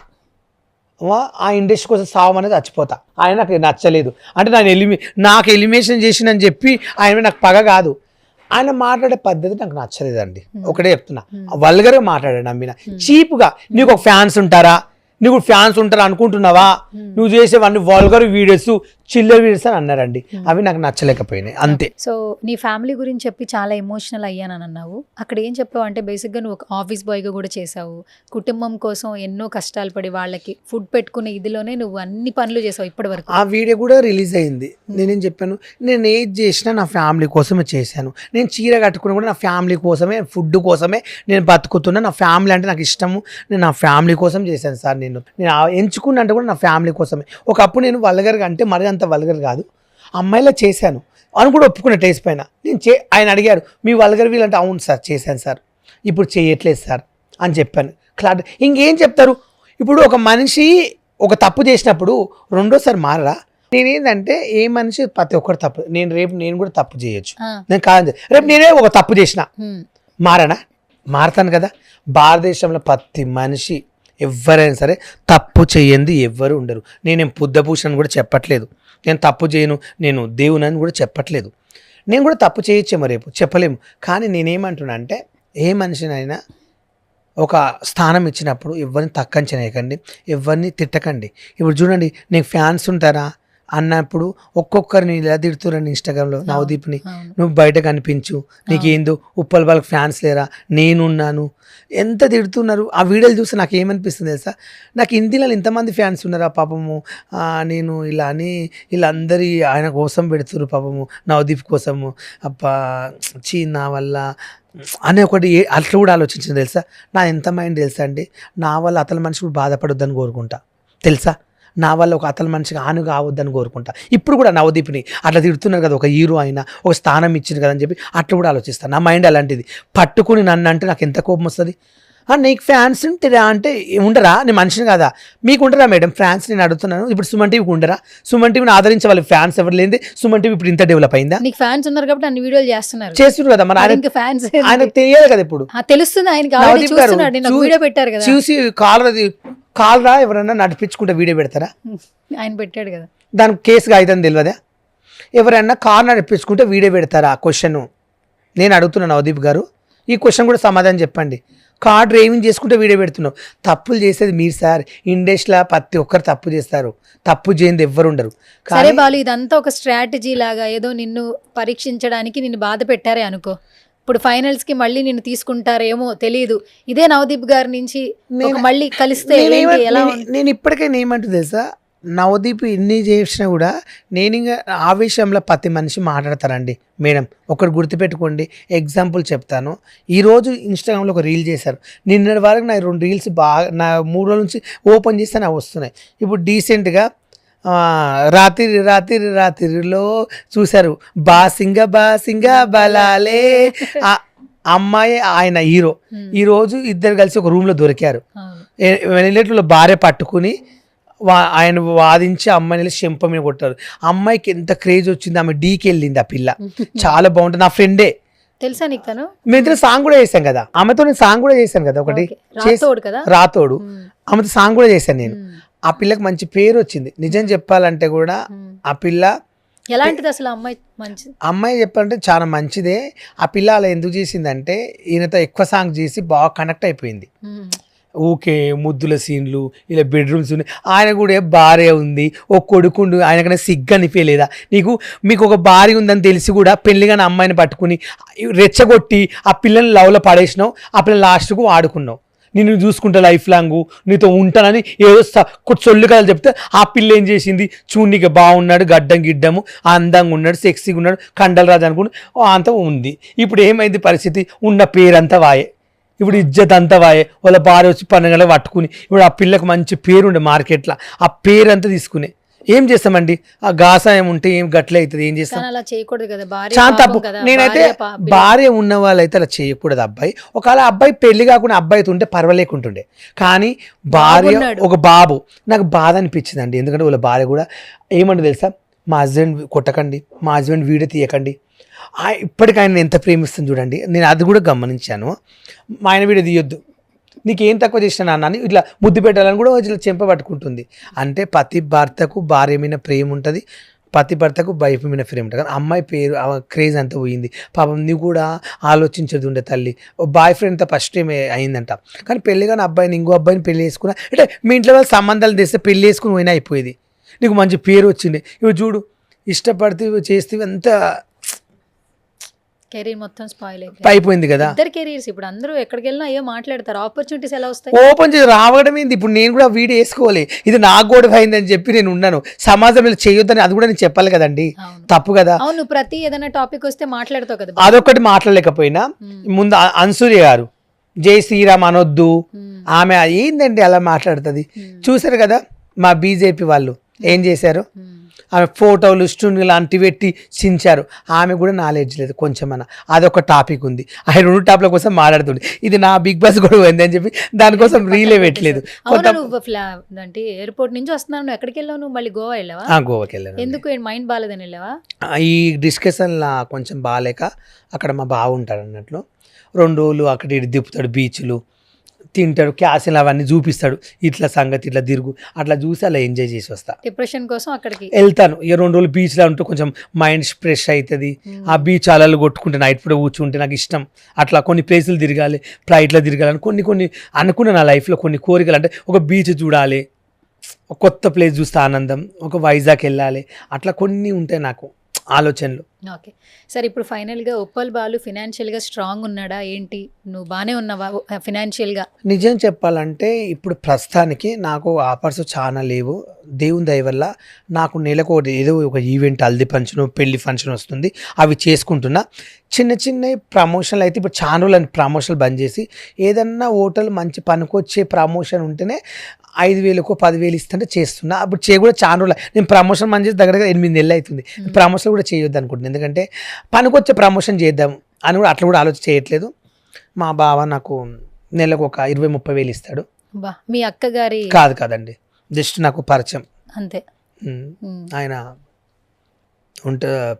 ఆ ఇండస్ట్రీ కోసం సావమనేది చచ్చిపోతా. ఆయన నాకు నచ్చలేదు అంటే నాకు ఎలిమినేషన్ చేసిందని చెప్పి ఆయన నాకు పగ కాదు. ఆయన మాట్లాడే పద్ధతి నాకు నచ్చలేదండి. ఒకటే చెప్తున్నా, వల్గర్గా మాట్లాడాడు. నమ్మిన చీప్గా. నీకు ఒక ఫ్యాన్స్ ఉంటారా? నీకు ఫ్యాన్స్ ఉంటారా అనుకుంటున్నావా? నువ్వు చేసేవన్నీ వల్గర్ వీడియోస్, చిల్లర్ వీడియోస్ అని అన్నారండి. అవి నాకు నచ్చలేకపోయినాయి అంతే. సో నీ ఫ్యామిలీ గురించి చెప్పి చాలా ఎమోషనల్ అయ్యానని అన్నావు. అక్కడ ఏం చెప్పావు అంటే బేసిక్గా నువ్వు ఒక ఆఫీస్ బాయ్గా కూడా చేసావు, కుటుంబం కోసం ఎన్నో కష్టాలు పడి వాళ్ళకి ఫుడ్ పెట్టుకునే ఇదిలోనే నువ్వు అన్ని పనులు చేసావు ఇప్పటి వరకు. ఆ వీడియో కూడా రిలీజ్ అయింది. నేనేం చెప్పాను, నేను ఏది చేసినా నా ఫ్యామిలీ కోసమే చేశాను. నేను చీర కట్టుకుని కూడా నా ఫ్యామిలీ కోసమే, ఫుడ్ కోసమే నేను బతుకుతున్నా. నా ఫ్యామిలీ అంటే నాకు ఇష్టము, నేను నా ఫ్యామిలీ కోసం చేశాను సార్. నేను ఎంచుకున్నా అంటే కూడా నా ఫ్యామిలీ కోసమే. ఒకప్పుడు నేను వల్గర్గా అంటే మరి అంత వల్గర్ కాదు, అమ్మాయిలా చేశాను అని కూడా ఒప్పుకున్న టేస్ట్ పైన. ఆయన అడిగారు మీ వల్గర్ వీళ్ళంటే, అవును సార్ చేశాను సార్, ఇప్పుడు చేయట్లేదు సార్ అని చెప్పాను. క్లారిటీ. ఇంకేం చెప్తారు? ఇప్పుడు ఒక మనిషి ఒక తప్పు చేసినప్పుడు రెండోసారి మారరా? నేనేంటంటే ఏ మనిషి ప్రతి ఒక్కరు తప్పు, రేపు నేను కూడా తప్పు చేయొచ్చు, నేను కాదు రేపు నేనే ఒక తప్పు చేసిన మారనా? మారతాను కదా. భారతదేశంలో ప్రతి మనిషి ఎవరైనా సరే తప్పు చేయండి ఎవ్వరు ఉండరు. నేనేం బుద్ధభూషణ్ కూడా చెప్పట్లేదు, నేను తప్పు చేయను, నేను దేవుని అని కూడా చెప్పట్లేదు. నేను కూడా తప్పు చేయొచ్చేమో, రేపు చెప్పలేము. కానీ నేనేమంటున్నా అంటే ఏ మనిషినైనా ఒక స్థానం ఇచ్చినప్పుడు ఎవరిని తక్కంచనేయకండి, ఎవరిని తిట్టకండి. ఇప్పుడు చూడండి, నీకు ఫ్యాన్స్ ఉంటారా అన్నప్పుడు ఒక్కొక్కరిని ఇలా తిడుతురండి ఇన్స్టాగ్రామ్లో. నవదీప్ని నువ్వు బయట కనిపించు, నీకేందో ఉప్పల్ వాళ్ళకి ఫ్యాన్స్ లేరా, నేనున్నాను, ఎంత తిడుతున్నారు. ఆ వీడియోలు చూస్తే నాకు ఏమనిపిస్తుంది తెలుసా, నాకు హిందీలో ఇంతమంది ఫ్యాన్స్ ఉన్నారా పాపము, నేను ఇలా అని వీళ్ళందరి ఆయన కోసం పెడుతున్నారు పాపము, నవదీప్ కోసము, అబ్బా చీ నా వల్ల అనే ఒకటి అట్లా కూడా ఆలోచించింది తెలుసా. నా ఎంత మైండ్ తెలుసా అండి, నా వల్ల అతని మనిషి కూడా బాధపడొద్దని కోరుకుంటా తెలుసా. నా వల్ల ఒక అతని మనిషికి హాని కావద్దని కోరుకుంటా. ఇప్పుడు కూడా నవదీప్ని అట్లా తిడుతున్నారు కదా, ఒక హీరో అయినా ఒక స్థానం ఇచ్చింది కదా అని చెప్పి అట్లా కూడా ఆలోచిస్తాను. నా మైండ్ అలాంటిది. పట్టుకుని నన్ను అంటే నాకు ఎంత కోపం వస్తుంది. నీకు ఫ్యాన్స్ ఉంటేరా అంటే ఉండరా, నేను మనిషిని కదా. మీకు ఉండరా మేడం ఫ్యాన్స్? నేను అడుగుతున్నాను. ఇప్పుడు సుమన్ టీవీకి ఉండరా? సుమన్ టీవీని ఆదరించే వాళ్ళకి ఫ్యాన్స్ ఎవరు లేదే సుమన్ టీవీ ఇప్పుడు ఇంత డెవలప్ అయిందా? నీకు ఫ్యాన్స్ ఉన్నారు కాబట్టి అన్ని వీడియోలు చేస్తున్నారు కదా. మరి ఆయనకు తెలియదు కదా, ఇప్పుడు తెలుస్తుంది ఆయనకి. వీడియో పెట్టారు కదా, చూసి కాలరా ఎవరైనా నడిపించుకుంటే వీడియో పెడతారా? ఆయన పెట్టాడు కదా, దానికి కేసుగా అయితేని తెలియదా? ఎవరైనా కార్ నడిపించుకుంటే వీడియో పెడతారా? క్వశ్చన్ నేను అడుగుతున్నాను నవదీప్ గారు, ఈ క్వశ్చన్ కూడా సమాధానం చెప్పండి. కార్ డ్రైవింగ్ చేసుకుంటే వీడియో పెడుతున్నావు. తప్పులు చేసేది మీరు సార్. ఇండస్ట్రీలో ప్రతి ఒక్కరు తప్పు చేస్తారు, తప్పు చేయని ఎవ్వరు ఉండరు. సరే బాలు, ఇదంతా ఒక స్ట్రాటజీ లాగా ఏదో నిన్ను పరీక్షించడానికి నిన్ను బాధ పెట్టారే అనుకో. ఇప్పుడు ఫైనల్స్ కి మళ్ళీ నిన్ను తీసుకుంటారేమో తెలియదు. ఇదే నవదీప్ గారి నుంచి మళ్ళీ కలిస్తే నేను ఇప్పటికైనా ఏమంటుంది తెలుసా, నవదీప్ ఎన్ని చేసినా కూడా నేను ఇంకా ఆవేశంలో ప్రతి మనిషి మాట్లాడతారండి మేడం. ఒకటి గుర్తుపెట్టుకోండి, ఎగ్జాంపుల్ చెప్తాను. ఈరోజు ఇన్స్టాగ్రామ్లో ఒక రీల్ చేశారు, నిన్నటి వరకు నా 2 రీల్స్ బాగా, నా 3 రోజుల నుంచి ఓపెన్ చేస్తే నాకు వస్తున్నాయి. ఇప్పుడు డీసెంట్గా రాత్రిలో చూశారు, బాసింగ బలాలే అమ్మాయి ఆయన హీరో. ఈరోజు ఇద్దరు కలిసి ఒక రూమ్లో దొరికారు. వెళ్ళేట్లో భార్య పట్టుకుని ఆయన వాదించి అమ్మాయిని చెంప మీద కొట్టారు. అమ్మాయికి ఎంత క్రేజ్ వచ్చింది, ఆమె డీకి వెళ్ళింది. ఆ పిల్ల చాలా బాగుంటుంది, నా ఫ్రెండే తెలుసా నీకు. తను మేము సాంగ్ కూడా చేశాను కదా ఆమెతో, నేను సాంగ్ కూడా చేశాను కదా ఒకటి, రాతోడు. ఆమెతో సాంగ్ కూడా చేశాను నేను. ఆ పిల్లకి మంచి పేరు వచ్చింది. నిజం చెప్పాలంటే కూడా ఆ పిల్ల ఎలాంటిది అసలు అమ్మాయి? మంచిది అమ్మాయి చెప్పాలంటే చాలా మంచిదే. ఆ పిల్ల అలా ఎందుకు చేసిందంటే ఈయనతో ఎక్కువ సాంగ్ చేసి బాగా కనెక్ట్ అయిపోయింది. ఊకే ముద్దుల సీన్లు, ఇలా బెడ్రూమ్స్ ఉన్నాయి. ఆయన కూడా భార్య ఉంది, ఒక కొడుకుండు, ఆయనకన్నా సిగ్గు అనిపించలేదా మీకు ఒక భార్య ఉందని తెలిసి కూడా పెళ్లిగాని అమ్మాయిని పట్టుకుని రెచ్చగొట్టి ఆ పిల్లని లవ్లో పడేసినావు. ఆ పిల్లని లాస్ట్కు వాడుకున్నావు. నేను చూసుకుంటా లైఫ్ లాంగ్ నీతో ఉంటానని ఏదో సొల్లు కథలు చెప్తే ఆ పిల్ల ఏం చేసింది, చూడనీకి బాగున్నాడు, గడ్డం గిడ్డము, అందంగా ఉన్నాడు, సెక్సీగా ఉన్నాడు, కండలరాజు అనుకుని అంతా ఉంది. ఇప్పుడు ఏమైంది పరిస్థితి, ఉన్న పేరంతా వాయే, ఇప్పుడు ఇజ్జత్ అంతా వాయే. వాళ్ళ భార్య వచ్చి పండుగలో పట్టుకుని ఇప్పుడు ఆ పిల్లకు మంచి పేరుండే మార్కెట్లో, ఆ పేరంతా తీసుకునే ఏం చేస్తామండి? ఆ గాసాయం ఉంటే ఏం గట్ల అవుతుంది, ఏం చేస్తాం? చాలా తప్పు. నేనైతే భార్య ఉన్న వాళ్ళైతే అలా చేయకూడదు. అబ్బాయి ఒకవేళ అబ్బాయి పెళ్లి కాకుండా అబ్బాయితో ఉంటే పర్వాలేకుంటుండే, కానీ భార్య ఒక బాబు నాకు బాధ అనిపించింది అండి. ఎందుకంటే వాళ్ళ భార్య కూడా ఏమంటే తెలుసా, మా హస్బెండ్ కొట్టకండి, మా హస్బెండ్ వీడియో తీయకండి. ఇప్పటికీ ఆయన ఎంత ప్రేమిస్తుంది చూడండి. నేను అది కూడా గమనించాను. మా ఆయన వీడియో తీయొద్దు, నీకేం తక్కువ చేసిన అన్న ఇట్లా ముద్దు పెట్టాలని కూడా ఇట్లా చెంప పట్టుకుంటుంది. అంటే ప్రతి భర్తకు భార్య మీద ప్రేమ ఉంటుంది, ప్రతి భర్తకు వైఫ్ మీద ప్రేమ ఉంటుంది. కానీ అమ్మాయి పేరు క్రేజ్ అంతా పోయింది. పాపం నువ్వు కూడా ఆలోచించదు ఉండే తల్లి. బాయ్ ఫ్రెండ్తో ఫస్ట్ టైం అయిందంట, కానీ పెళ్లి కానీ అబ్బాయిని ఇంకో అబ్బాయిని పెళ్లి చేసుకున్నా అంటే మీ ఇంట్లో వాళ్ళు సంబంధాలు తెస్తే పెళ్లి చేసుకుని పోయినా అయిపోయేది. నీకు మంచి పేరు వచ్చింది, ఇవి చూడు ఇష్టపడితే చేస్తే ఎంత కెరీర్ మొత్తం స్పాయిల్ అయిపోయింది కదా. ఇద్దరు కెరీర్స్ ఇప్పుడు అందరూ ఎక్కడికి వెళ్ళినా అయ్యో మాట్లాడతారు, ఆపర్చునిటీస్ ఎలా వస్తాయి? ఓపెన్ చేసి రావడం ఏంది, ఇప్పుడు నేను కూడా వీడియో వేసుకోవాలి, ఇది నాకు కూడా అయిందని చెప్పి నేను ఉన్నాను, సమాజంలో చేయొద్దని అది కూడా నేను చెప్పాలి కదండి, తప్పు కదా. అవును, ప్రతి ఏదైనా టాపిక్ వస్తే మాట్లాడతావు కదా. అదొక్కటి మాట్లాడలేకపోయినా ముందు అన్సూర్య గారు జై శ్రీరామ్ అనొద్దు, ఆమె ఏందండి అలా మాట్లాడుతుంది. చూసారు కదా మా బీజేపీ వాళ్ళు ఏం చేశారు, ఆమె ఫోటోలు స్టూన్లు లాంటివి పెట్టి చించారు. ఆమె కూడా నాలెడ్జ్ లేదు కొంచెమన్నా, అదొక టాపిక్ ఉంది. ఆ 2 టాపిక్ల కోసం మాట్లాడుతుంది. ఇది నా బిగ్ బాస్ కూడా పోయింది అని చెప్పి దానికోసం రీలే పెట్టలేదు. అంటే ఎయిర్పోర్ట్ నుంచి వస్తున్నావు, నువ్వు ఎక్కడికి వెళ్ళావు? నువ్వు మళ్ళీ గోవా వెళ్ళావా? గోవాకి వెళ్ళాను. ఎందుకు, మైండ్ బాగాలేదని వెళ్ళావా? ఈ డిస్కషన్లా కొంచెం బాగాలేక అక్కడ మా బావ ఉంటాడు అన్నట్లు 2 రోజులు అక్కడ ఇటు దిప్పుతాడు, బీచ్లు తింటాడు, క్యాసిల్ అవన్నీ చూపిస్తాడు, ఇట్లా సంగతి ఇట్లా తిరుగు అట్లా చూసి అలా ఎంజాయ్ చేసి వస్తా. డిప్రెషన్ కోసం అక్కడికి వెళ్తాను. ఇక 2 రోజులు బీచ్లో ఉంటే కొంచెం మైండ్ ఫ్రెష్ అవుతుంది. ఆ బీచ్ అలలు కొట్టుకుంటే నైట్ పూట కూర్చుంటే నాకు ఇష్టం. అట్లా కొన్ని ప్లేసులు తిరగాలి, ఫ్లైట్లో తిరగాలని కొన్ని అనుకున్న నా లైఫ్లో కొన్ని కోరికలు. అంటే ఒక బీచ్ చూడాలి, ఒక కొత్త ప్లేస్ చూస్తే ఆనందం, ఒక వైజాగ్ వెళ్ళాలి, అట్లా కొన్ని ఉంటాయి నాకు ఆలోచనలు. ఓకే, సరే ఇప్పుడు ఫైనల్గా ఉప్పల్ బాలు ఫినాన్షియల్గా స్ట్రాంగ్ ఉన్నాడా ఏంటి? నువ్వు బాగానే ఉన్నావా ఫినాన్షియల్గా? నిజం చెప్పాలంటే ఇప్పుడు ప్రస్తుతానికి నాకు ఆఫర్స్ చాలా లేవు. దేవుని దయ వల్ల నాకు నెలకు ఏదో ఒక ఈవెంట్, హల్దీ ఫంక్షన్, పెళ్లి ఫంక్షన్ వస్తుంది, అవి చేసుకుంటున్నా. చిన్న ప్రమోషన్లు అయితే ఇప్పుడు చాలా రోజులు ప్రమోషన్లు బంద్ చేసి ఏదన్నా హోటల్ మంచి పనికొచ్చే ప్రమోషన్ ఉంటేనే 5,000కో 10,000 ఇస్తుంటే చేస్తున్నా. అప్పుడు కూడా చాలా రోజులు నేను ప్రమోషన్ బంద్ చేసి దగ్గర 8 నెలలు అవుతుంది. ప్రమోషన్ కూడా చేయొద్దు అనుకుంటున్నాను, ఎందుకంటే పనికొచ్చే ప్రమోషన్ చేద్దాం అని కూడా అట్లా కూడా ఆలోచన చేయట్లేదు. మా బావ నాకు నెలకు ఒక 20,000-30,000 ఇస్తాడు. మీ అక్కగారి కాదండి, జస్ట్ నాకు పరిచయం అంతే. ఆయన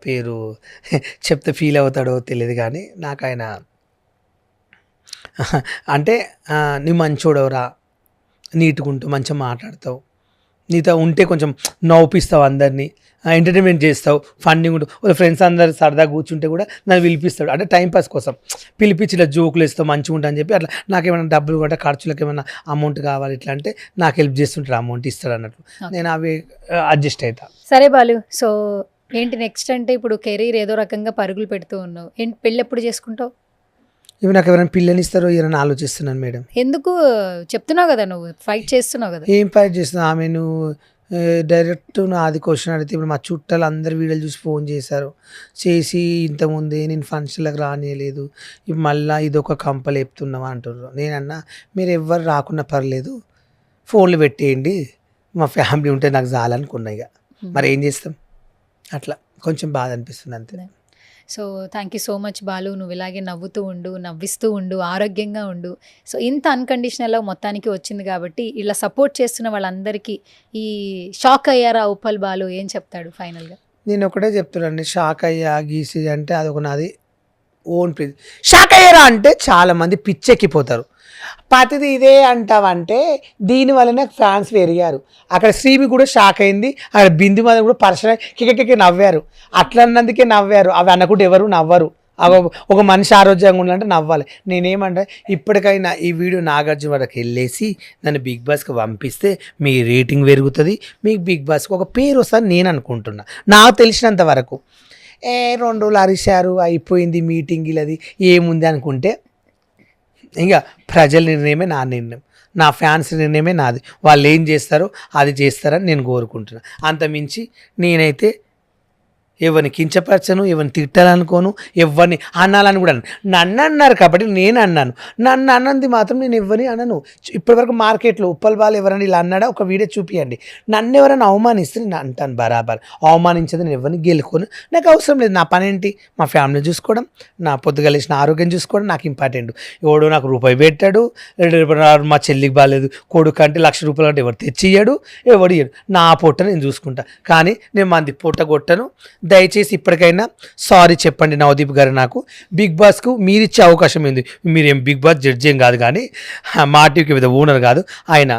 పేరు చెప్తే ఫీల్ అవుతాడో తెలియదు కానీ నాకు ఆయన అంటే నీ మంచోడవరా, నీట్గా ఉంటావు, మంచిగా మాట్లాడతావు, నీతో ఉంటే కొంచెం నవ్వుపిస్తావు, అందరినీ ఎంటర్టైన్మెంట్ చేస్తావు, ఫండింగ్ ఉంటావు. వాళ్ళ ఫ్రెండ్స్ అందరు సరదాగా కూర్చుంటే కూడా నన్ను పిలిపిస్తాడు, అంటే టైంపాస్ కోసం పిలిపించి ఇలా జోకులు వేస్తావు, మంచిగా ఉంటా అని చెప్పి అట్లా నాకేమైనా డబ్బులు కూడా ఖర్చులకు ఏమైనా అమౌంట్ కావాలి ఇట్లా అంటే నాకు హెల్ప్ చేస్తుంటారు, అమౌంట్ ఇస్తాడు అన్నట్లు నేను అవి అడ్జస్ట్ అవుతా. సరే బాలు, సో ఏంటి నెక్స్ట్? అంటే ఇప్పుడు కెరీర్ ఏదో రకంగా పరుగులు పెడుతూ ఉన్నావు, ఏంటి పెళ్ళి ఎప్పుడు చేసుకుంటావు? ఇవి నాకు ఎవరైనా పిల్లని ఇస్తారో ఏమైనా ఆలోచిస్తున్నాను మేడం. ఎందుకు చెప్తున్నావు కదా, నువ్వు ఫైట్ చేస్తున్నావు కదా. ఏం ఫైట్ చేస్తున్నావు? ఆమె నువ్వు డైరెక్ట్ అది క్వశ్చన్ అడిగితే ఇప్పుడు మా చుట్టాలు అందరు వీడియోలు చూసి ఫోన్ చేసి ఇంతకుముందే నేను ఫంక్షన్లకు రానియలేదు, ఇప్పుడు మళ్ళీ ఇదొక కంపలు చెప్తున్నావా అంటున్నారు. నేనన్నా మీరు ఎవ్వరు రాకున్నా పర్లేదు, ఫోన్లు పెట్టేయండి, మా ఫ్యామిలీ ఉంటే నాకు చాలనుకున్నా. ఇక మరి ఏం చేస్తాం, అట్లా కొంచెం బాధ అనిపిస్తుంది అంతే. So thank you so much Balu, నువ్వు ఇలాగే నవ్వుతూ ఉండు, నవ్విస్తూ ఉండు, ఆరోగ్యంగా ఉండు. సో ఇంత అన్కండిషనల్ మొత్తానికి వచ్చింది కాబట్టి ఇలా సపోర్ట్ చేస్తున్న వాళ్ళందరికీ ఈ షాక్ అయ్యారా ఉప్పల్ బాలు ఏం చెప్తాడు ఫైనల్గా? నేను ఒకటే చెప్తున్నాను, షాక్ అయ్యా గీసి అంటే అదొక నాది ఓన్ ప్లీజ్. షాక్ అయ్యారా అంటే చాలామంది పిచ్చెక్కిపోతారు. ప్రతిది ఇదే అంటావంటే దీనివల్లనే ఫ్యాన్స్ పెరిగారు. అక్కడ శ్రీమి కూడా షాక్ అయింది, అక్కడ బిందు మీద కూడా పర్సనల్ కికెక్కి నవ్వారు. అట్లా అన్నందుకే నవ్వారు, అవి అనకుండా ఎవరు నవ్వరు. ఒక మనిషి ఆరోగ్యంగా ఉండాలంటే నవ్వాలి. నేనేమంటే ఇప్పటికైనా ఈ వీడియో నాగార్జున వరకు వెళ్ళేసి నన్ను బిగ్ బాస్కి పంపిస్తే మీ రేటింగ్ పెరుగుతుంది, మీకు బిగ్ బాస్కి ఒక పేరు వస్తుందని నేను అనుకుంటున్నా. నాకు తెలిసినంత వరకు 2 రోజులు అరిశారు, అయిపోయింది మీటింగ్, ఇలాది ఏముంది అనుకుంటే ఇంకా ప్రజల నిర్ణయమే నా నిర్ణయం, నా ఫ్యాన్స్ నిర్ణయమే నాది. వాళ్ళు ఏం చేస్తారో అది చేస్తారని నేను కోరుకుంటున్నాను. అంతమించి నేనైతే ఎవరిని కించపరచను, ఎవరిని తిట్టాలనుకోను, ఎవరిని అనాలని కూడా నన్ను అన్నారు కాబట్టి నేను అన్నాను. నన్ను అన్నది మాత్రం నేను ఎవరిని అనను. ఇప్పటివరకు మార్కెట్లో ఉప్పల్ బాలు ఎవరైనా ఇలా అన్నాడా ఒక వీడియో చూపియండి. నన్ను ఎవరైనా అవమానిస్తే నేను అంటాను బరాబర్. అవమానించేది నేను ఎవరిని గెలుకోను, నాకు అవసరం లేదు. నా పని ఏంటి, మా ఫ్యామిలీ చూసుకోవడం, నా పొద్దుగలేసిన ఆరోగ్యం చూసుకోవడం నాకు ఇంపార్టెంట్. ఎవడో నాకు రూపాయి పెట్టాడు, మా చెల్లికి బాగాలేదు కొడుకు అంటే ₹1,00,000 అంటే ఎవరు తెచ్చియ్యాడు, ఎవడు ఇయ్యాడు. నా పొట్ట నేను చూసుకుంటా, కానీ నేను మంది పొట్ట కొట్టను. దయచేసి ఇప్పటికైనా సారీ చెప్పండి నవదీప్ గారు. నాకు బిగ్ బాస్కు మీరు ఇచ్చే అవకాశం ఏంది? మీరేం బిగ్ బాస్ జడ్జి ఏం కాదు, కానీ మా టీవీకి మీద ఓనర్ కాదు ఆయన,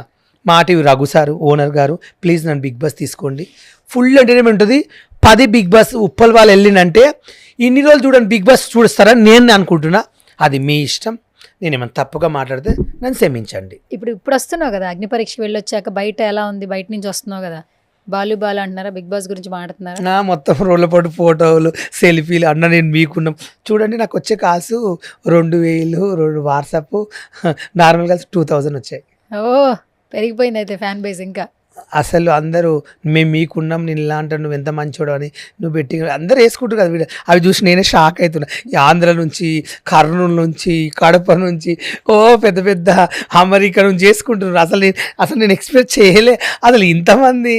మా టీవీ రఘు సారు ఓనర్ గారు. ప్లీజ్ నన్ను బిగ్ బాస్ తీసుకోండి, ఫుల్ ఎంటర్టైన్మెంట్ ఉంటుంది. 10 బిగ్ బాస్ ఉప్పల్ వాళ్ళు వెళ్ళినంటే ఇన్ని రోజులు చూడండి బిగ్ బాస్ చూస్తారని నేను అనుకుంటున్నా. అది మీ ఇష్టం, నేనేమైనా తప్పుగా మాట్లాడితే నన్ను క్షమించండి. ఇప్పుడు వస్తున్నావు కదా అగ్ని పరీక్ష వెళ్ళొచ్చాక, బయట ఎలా ఉంది, బయట నుంచి వస్తున్నావు కదా, బాలు అంటున్నారా? బిగ్ బాస్ గురించి మాట్లాడుతున్నారా? నా మొత్తం రోళ్ళపాటు ఫోటోలు సెల్ఫీలు అన్న నేను మీకున్నాం చూడండి. నాకు వచ్చే కాల్స్ 2000, 2 వాట్సాప్, నార్మల్ కాల్స్ 2000 వచ్చాయి. ఓ పెరిగిపోయింది అయితే ఫ్యాన్ బేస్ ఇంకా. అసలు అందరూ మేము మీకున్నాం, నేను ఇలా అంటాను, నువ్వు ఎంత మంచోడు అని నువ్వు పెట్టి అందరూ వేసుకుంటారు కదా వీడియో. అవి చూసి నేనే షాక్ అవుతున్నా. ఈ ఆంధ్ర నుంచి, కర్నూలు నుంచి, కడప నుంచి, పెద్ద పెద్ద అమెరికా నుంచి చేసుకుంటున్నారు. అసలు నేను ఎక్స్పెక్ట్ చేయలే అసలు ఇంతమంది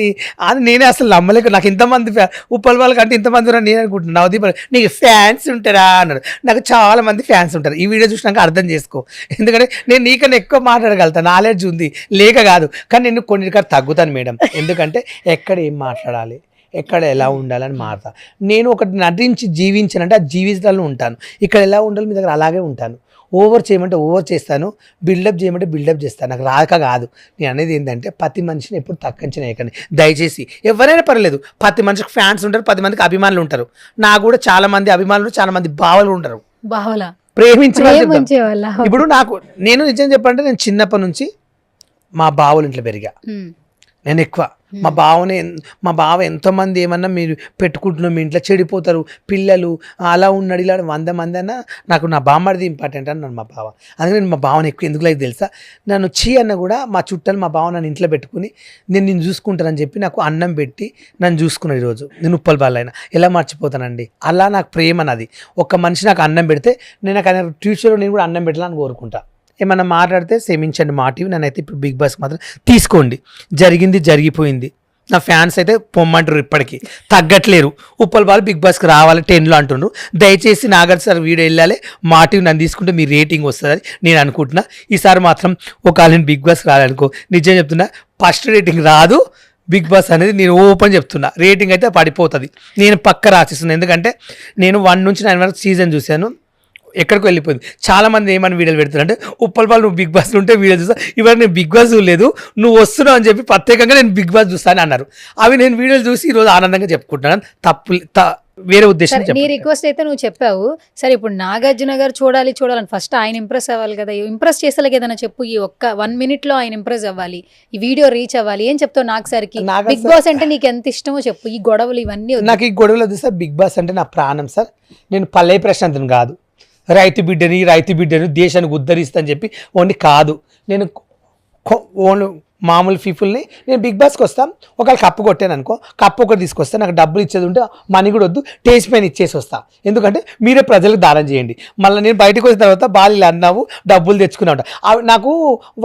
అని. నేనే అసలు నమ్మలేక నాకు ఇంతమంది ఉప్పల్ వాళ్ళకంటే ఇంతమంది ఉన్నారు నేను అనుకుంటున్నాను. నవదీప్ నీకు ఫ్యాన్స్ ఉంటారా అన్నాడు. నాకు చాలా మంది ఫ్యాన్స్ ఉంటారు. ఈ వీడియో చూసినాక అర్థం చేసుకో. ఎందుకంటే నేను నీకన్నా ఎక్కువ మాట్లాడగలుగుతాను, నాలెడ్జ్ ఉంది లేక కాదు. కానీ నేను కొన్నిటికన్నా తగ్గుతాను మేడం. ఎందుకంటే ఎక్కడ ఏం మాట్లాడాలి, ఎక్కడ ఎలా ఉండాలని మారుతా. నేను ఒకటి నటించి జీవించానంటే ఆ జీవితాల్లో ఉంటాను. ఇక్కడ ఎలా ఉండాలి మీ దగ్గర అలాగే ఉంటాను. ఓవర్ చేయమంటే ఓవర్ చేస్తాను, బిల్డప్ చేయమంటే బిల్డప్ చేస్తాను. నాకు రాక కాదు. నేను అనేది ఏంటంటే ప్రతి మనిషిని ఎప్పుడు తక్కువ చేయకండి దయచేసి. ఎవరైనా పర్లేదు, ప్రతి మనిషికి ఫ్యాన్స్ ఉంటారు, 10 మందికి అభిమానులు ఉంటారు. నాకు కూడా చాలా మంది అభిమానులు, చాలా మంది బావలు ఉంటారు. బావలా ప్రేమించే వాళ్ళ. ఇప్పుడు నేను నిజం చెప్పాలంటే నేను చిన్నప్పటి నుంచి మా బావల ఇంట్లో పెరిగా. నేను ఎక్కువ మా బావ ఎంతోమంది ఏమన్నా మీరు పెట్టుకుంటున్నాం మీ ఇంట్లో చెడిపోతారు పిల్లలు అలా ఉన్నాడు ఇలా 100 మంది అన్నా నాకు నా బామ్మడిది ఇంపార్టెంట్ అన్నాను మా బావ. అందుకని నేను మా బావని ఎక్కువ ఎందుకు లేదు తెలుసా, నన్ను అన్న కూడా మా చుట్టాలు మా బావ నన్ను ఇంట్లో పెట్టుకుని నేను చూసుకుంటానని చెప్పి నాకు అన్నం పెట్టి నన్ను చూసుకున్నాను. ఈరోజు నేను ఉప్పల్ బాలైనా ఎలా మర్చిపోతానండి. అలా నాకు ప్రేమ అన్నది. ఒక మనిషి నాకు అన్నం పెడితే నేను నాకు ఫ్యూచర్లో నేను కూడా అన్నం పెట్టాలని కోరుకుంటా. ఏమన్నా మాట్లాడితే క్షమించండి. మా టీవీ నన్నైతే ఇప్పుడు బిగ్ బాస్ మాత్రం తీసుకోండి. జరిగింది జరిగిపోయింది. నా ఫ్యాన్స్ అయితే పొమ్మంటారు, ఇప్పటికీ తగ్గట్లేరు. ఉప్పల్ బాల్ బిగ్ బాస్కి రావాలి 10లో అంటున్నారు. దయచేసి నాగార్జున సార్ వీడియో వెళ్ళాలి, మా టీవీ నన్ను తీసుకుంటే మీ రేటింగ్ వస్తుందని నేను అనుకుంటున్నా. ఈసారి మాత్రం ఒకవేళ నేను బిగ్ బాస్కి రాలనుకో, నిజం చెప్తున్నా ఫస్ట్ రేటింగ్ రాదు బిగ్ బాస్ అనేది. నేను ఓపెన్ చెప్తున్నా, రేటింగ్ అయితే పడిపోతుంది. నేను పక్క రాసిస్తున్నాను. ఎందుకంటే నేను 1 నుంచి 9 వరకు సీజన్ చూశాను, ఎక్కడికి వెళ్ళిపోయింది. చాలా మంది ఏమని వీడియోలు పెడుతున్నారంటే ఉప్పల్ బాల్ నువ్వు బిగ్ బాస్లో ఉంటే వీడియో చూస్తా, ఇవాళ నేను బిగ్ బాస్ చూడలేదు నువ్వు వస్తున్నావు అని చెప్పి ప్రత్యేకంగా నేను బిగ్ బాస్ చూస్తాను అన్నారు. అవి నేను వీడియోలు చూసి ఈరోజు ఆనందంగా చెప్పుకుంటున్నాను. వేరే ఉద్దేశం. నీ రిక్వెస్ట్ అయితే నువ్వు చెప్పావు. సరే ఇప్పుడు నాగార్జున గారు చూడాలని ఫస్ట్ ఆయన ఇంప్రెస్ అవ్వాలి కదా. ఇంప్రెస్ చేసేలాగా ఏదైనా చెప్పు. ఈ ఒక్క 1 minute ఆయన ఇంప్రెస్ అవ్వాలి, ఈ వీడియో రీచ్ అవ్వాలి. ఏం చెప్తావు నాకు సార్కి? బిగ్ బాస్ అంటే నీకు ఎంత ఇష్టమో చెప్పు. ఈ గొడవలు ఇవన్నీ నాకు ఈ గొడవలు వద్దు సార్. బిగ్ బాస్ అంటే నా ప్రాణం సార్. నేను పల్లె ప్రశాంతం కాదు, రైతు బిడ్డని దేశానికి ఉద్ధరిస్తా అని చెప్పి ఓన్లీ కాదు. నేను ఓన్లీ మామూలు పీపుల్ని నేను బిగ్ బాస్కి వస్తాం. ఒకవేళ కప్పు కొట్టాను అనుకో, కప్పు ఒకటి తీసుకొస్తా. నాకు డబ్బులు ఇచ్చేది ఉంటే మనీ కూడా వద్దు, టేస్ట్ పైన ఇచ్చేసి వస్తా. ఎందుకంటే మీరే ప్రజలకు దానం చేయండి. మళ్ళీ నేను బయటకు వచ్చిన తర్వాత బాగా అన్నావు డబ్బులు తెచ్చుకున్నా ఉంటా. అవి నాకు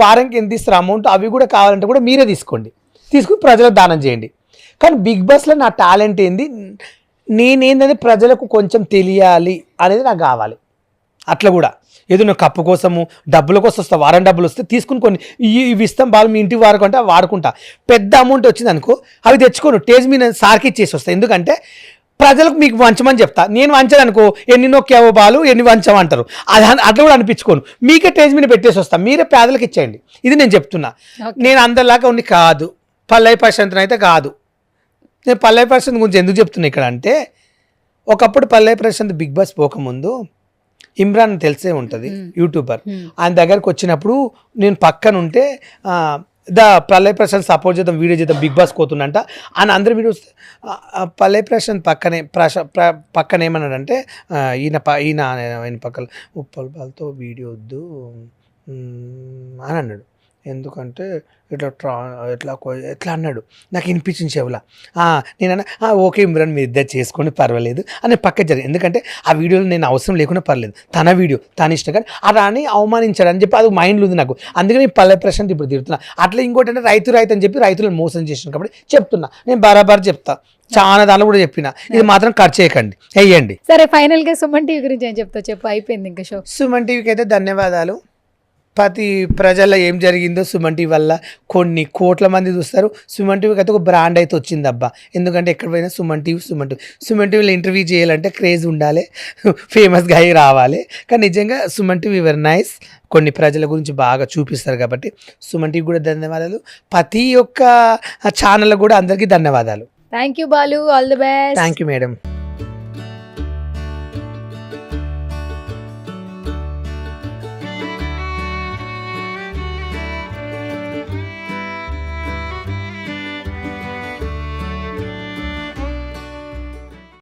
వారానికి ఎంత ఇస్తారు అమౌంట్, అవి కూడా కావాలంటే కూడా మీరే తీసుకుని ప్రజలకు దానం చేయండి. కానీ బిగ్ బాస్లో నా టాలెంట్ ఏంది, నేనేంటంటే ప్రజలకు కొంచెం తెలియాలి అనేది నాకు కావాలి. అట్లా కూడా ఏదో నువ్వు కప్పు కోసము డబ్బుల కోసం వస్తా, వారం డబ్బులు వస్తే తీసుకుని కొన్ని ఇవి ఇస్తాం బాగా మీ ఇంటికి వాడుకుంటే వాడుకుంటా. పెద్ద అమౌంట్ వచ్చింది అనుకో, అవి తెచ్చుకోను, టేస్ట్ మీద సార్కి ఇచ్చేసి వస్తా. ఎందుకంటే ప్రజలకు మీకు వంచమని చెప్తా. నేను వంచాను అనుకో, ఎన్ని నొక్కావో బాలు ఎన్ని వంచమంటారు. అట్లా కూడా అనిపించుకోను, మీకే టేస్ట్ మీద పెట్టేసి వస్తా. మీరే పేదలకు ఇచ్చేయండి. ఇది నేను చెప్తున్నా. నేను అందరిలాగా ఉండి కాదు, పల్లె ప్రశాంత్ అయితే కాదు. నేను పల్లె ప్రశాంత్ గురించి ఎందుకు చెప్తున్నా ఇక్కడ అంటే, ఒకప్పుడు పల్లె ప్రశాంత్ బిగ్ బాస్ పోకముందు ఇమ్రాన్ తెలిసే ఉంటుంది, యూట్యూబర్. ఆయన దగ్గరకు వచ్చినప్పుడు నేను పక్కన ఉంటే పల్లె ప్రశాంత్ సపోర్ట్ చేద్దాం, వీడియో చేద్దాం, బిగ్ బాస్ పోతుందంట అని అందరు వీడియోస్. పల్లె ప్రశాంత్ పక్కన ఏమన్నాడంటే ఈయన పక్కన ఉప్పల్ బాల్తో వీడియో వద్దు అని అన్నాడు. ఎందుకంటే ఎట్లా అన్నాడు, నాకు వినిపించింది చెవులా. నేనన్నా ఓకే ఇమ్రాన్ మీరు ఇద్దరు చేసుకోండి పర్వాలేదు అని పక్క జరిగింది. ఎందుకంటే ఆ వీడియోలో నేను అవసరం లేకుండా పర్లేదు, తన వీడియో తన ఇష్టం. కానీ అలా అని అవమానించాడు అని చెప్పి అది మైండ్లో ఉంది నాకు. అందుకని పల్లె ప్రశాంత్ ఇప్పుడు తిడుతున్నా. అట్లా ఇంకోటి అంటే రైతు అని చెప్పి రైతులను మోసం చేసిన కాబట్టి చెప్తున్నా. నేను బరాబర్ చెప్తా, చాలా దానిలో కూడా చెప్పిన. ఇది మాత్రం ఖర్చు చేయకండి, వేయండి. సరే ఫైనల్ గా సుమన్ టీవీ గురించి ఏం చెప్తావు చెప్పు, అయిపోయింది ఇంకా షో. సుమన్ టీవీకి అయితే ధన్యవాదాలు. ప్రతి ప్రజల్లో ఏం జరిగిందో సుమన్ టీవీ వల్ల కొన్ని కోట్ల మంది చూస్తారు. సుమన్ టీవీకి అయితే ఒక బ్రాండ్ అయితే వచ్చింది అబ్బా. ఎందుకంటే ఎక్కడ పోయినా సుమన్ టీవీలో ఇంటర్వ్యూ చేయాలంటే క్రేజ్ ఉండాలి, ఫేమస్గా అయ్యి రావాలి. కానీ నిజంగా సుమన్ టీవీ వెరీ నైస్. కొన్ని ప్రజల గురించి బాగా చూపిస్తారు కాబట్టి సుమన్ టీవీ కూడా ధన్యవాదాలు. ప్రతి ఒక్క ఛానల్ కూడా అందరికీ ధన్యవాదాలు. Thank you Balu, all the best. Thank you madam.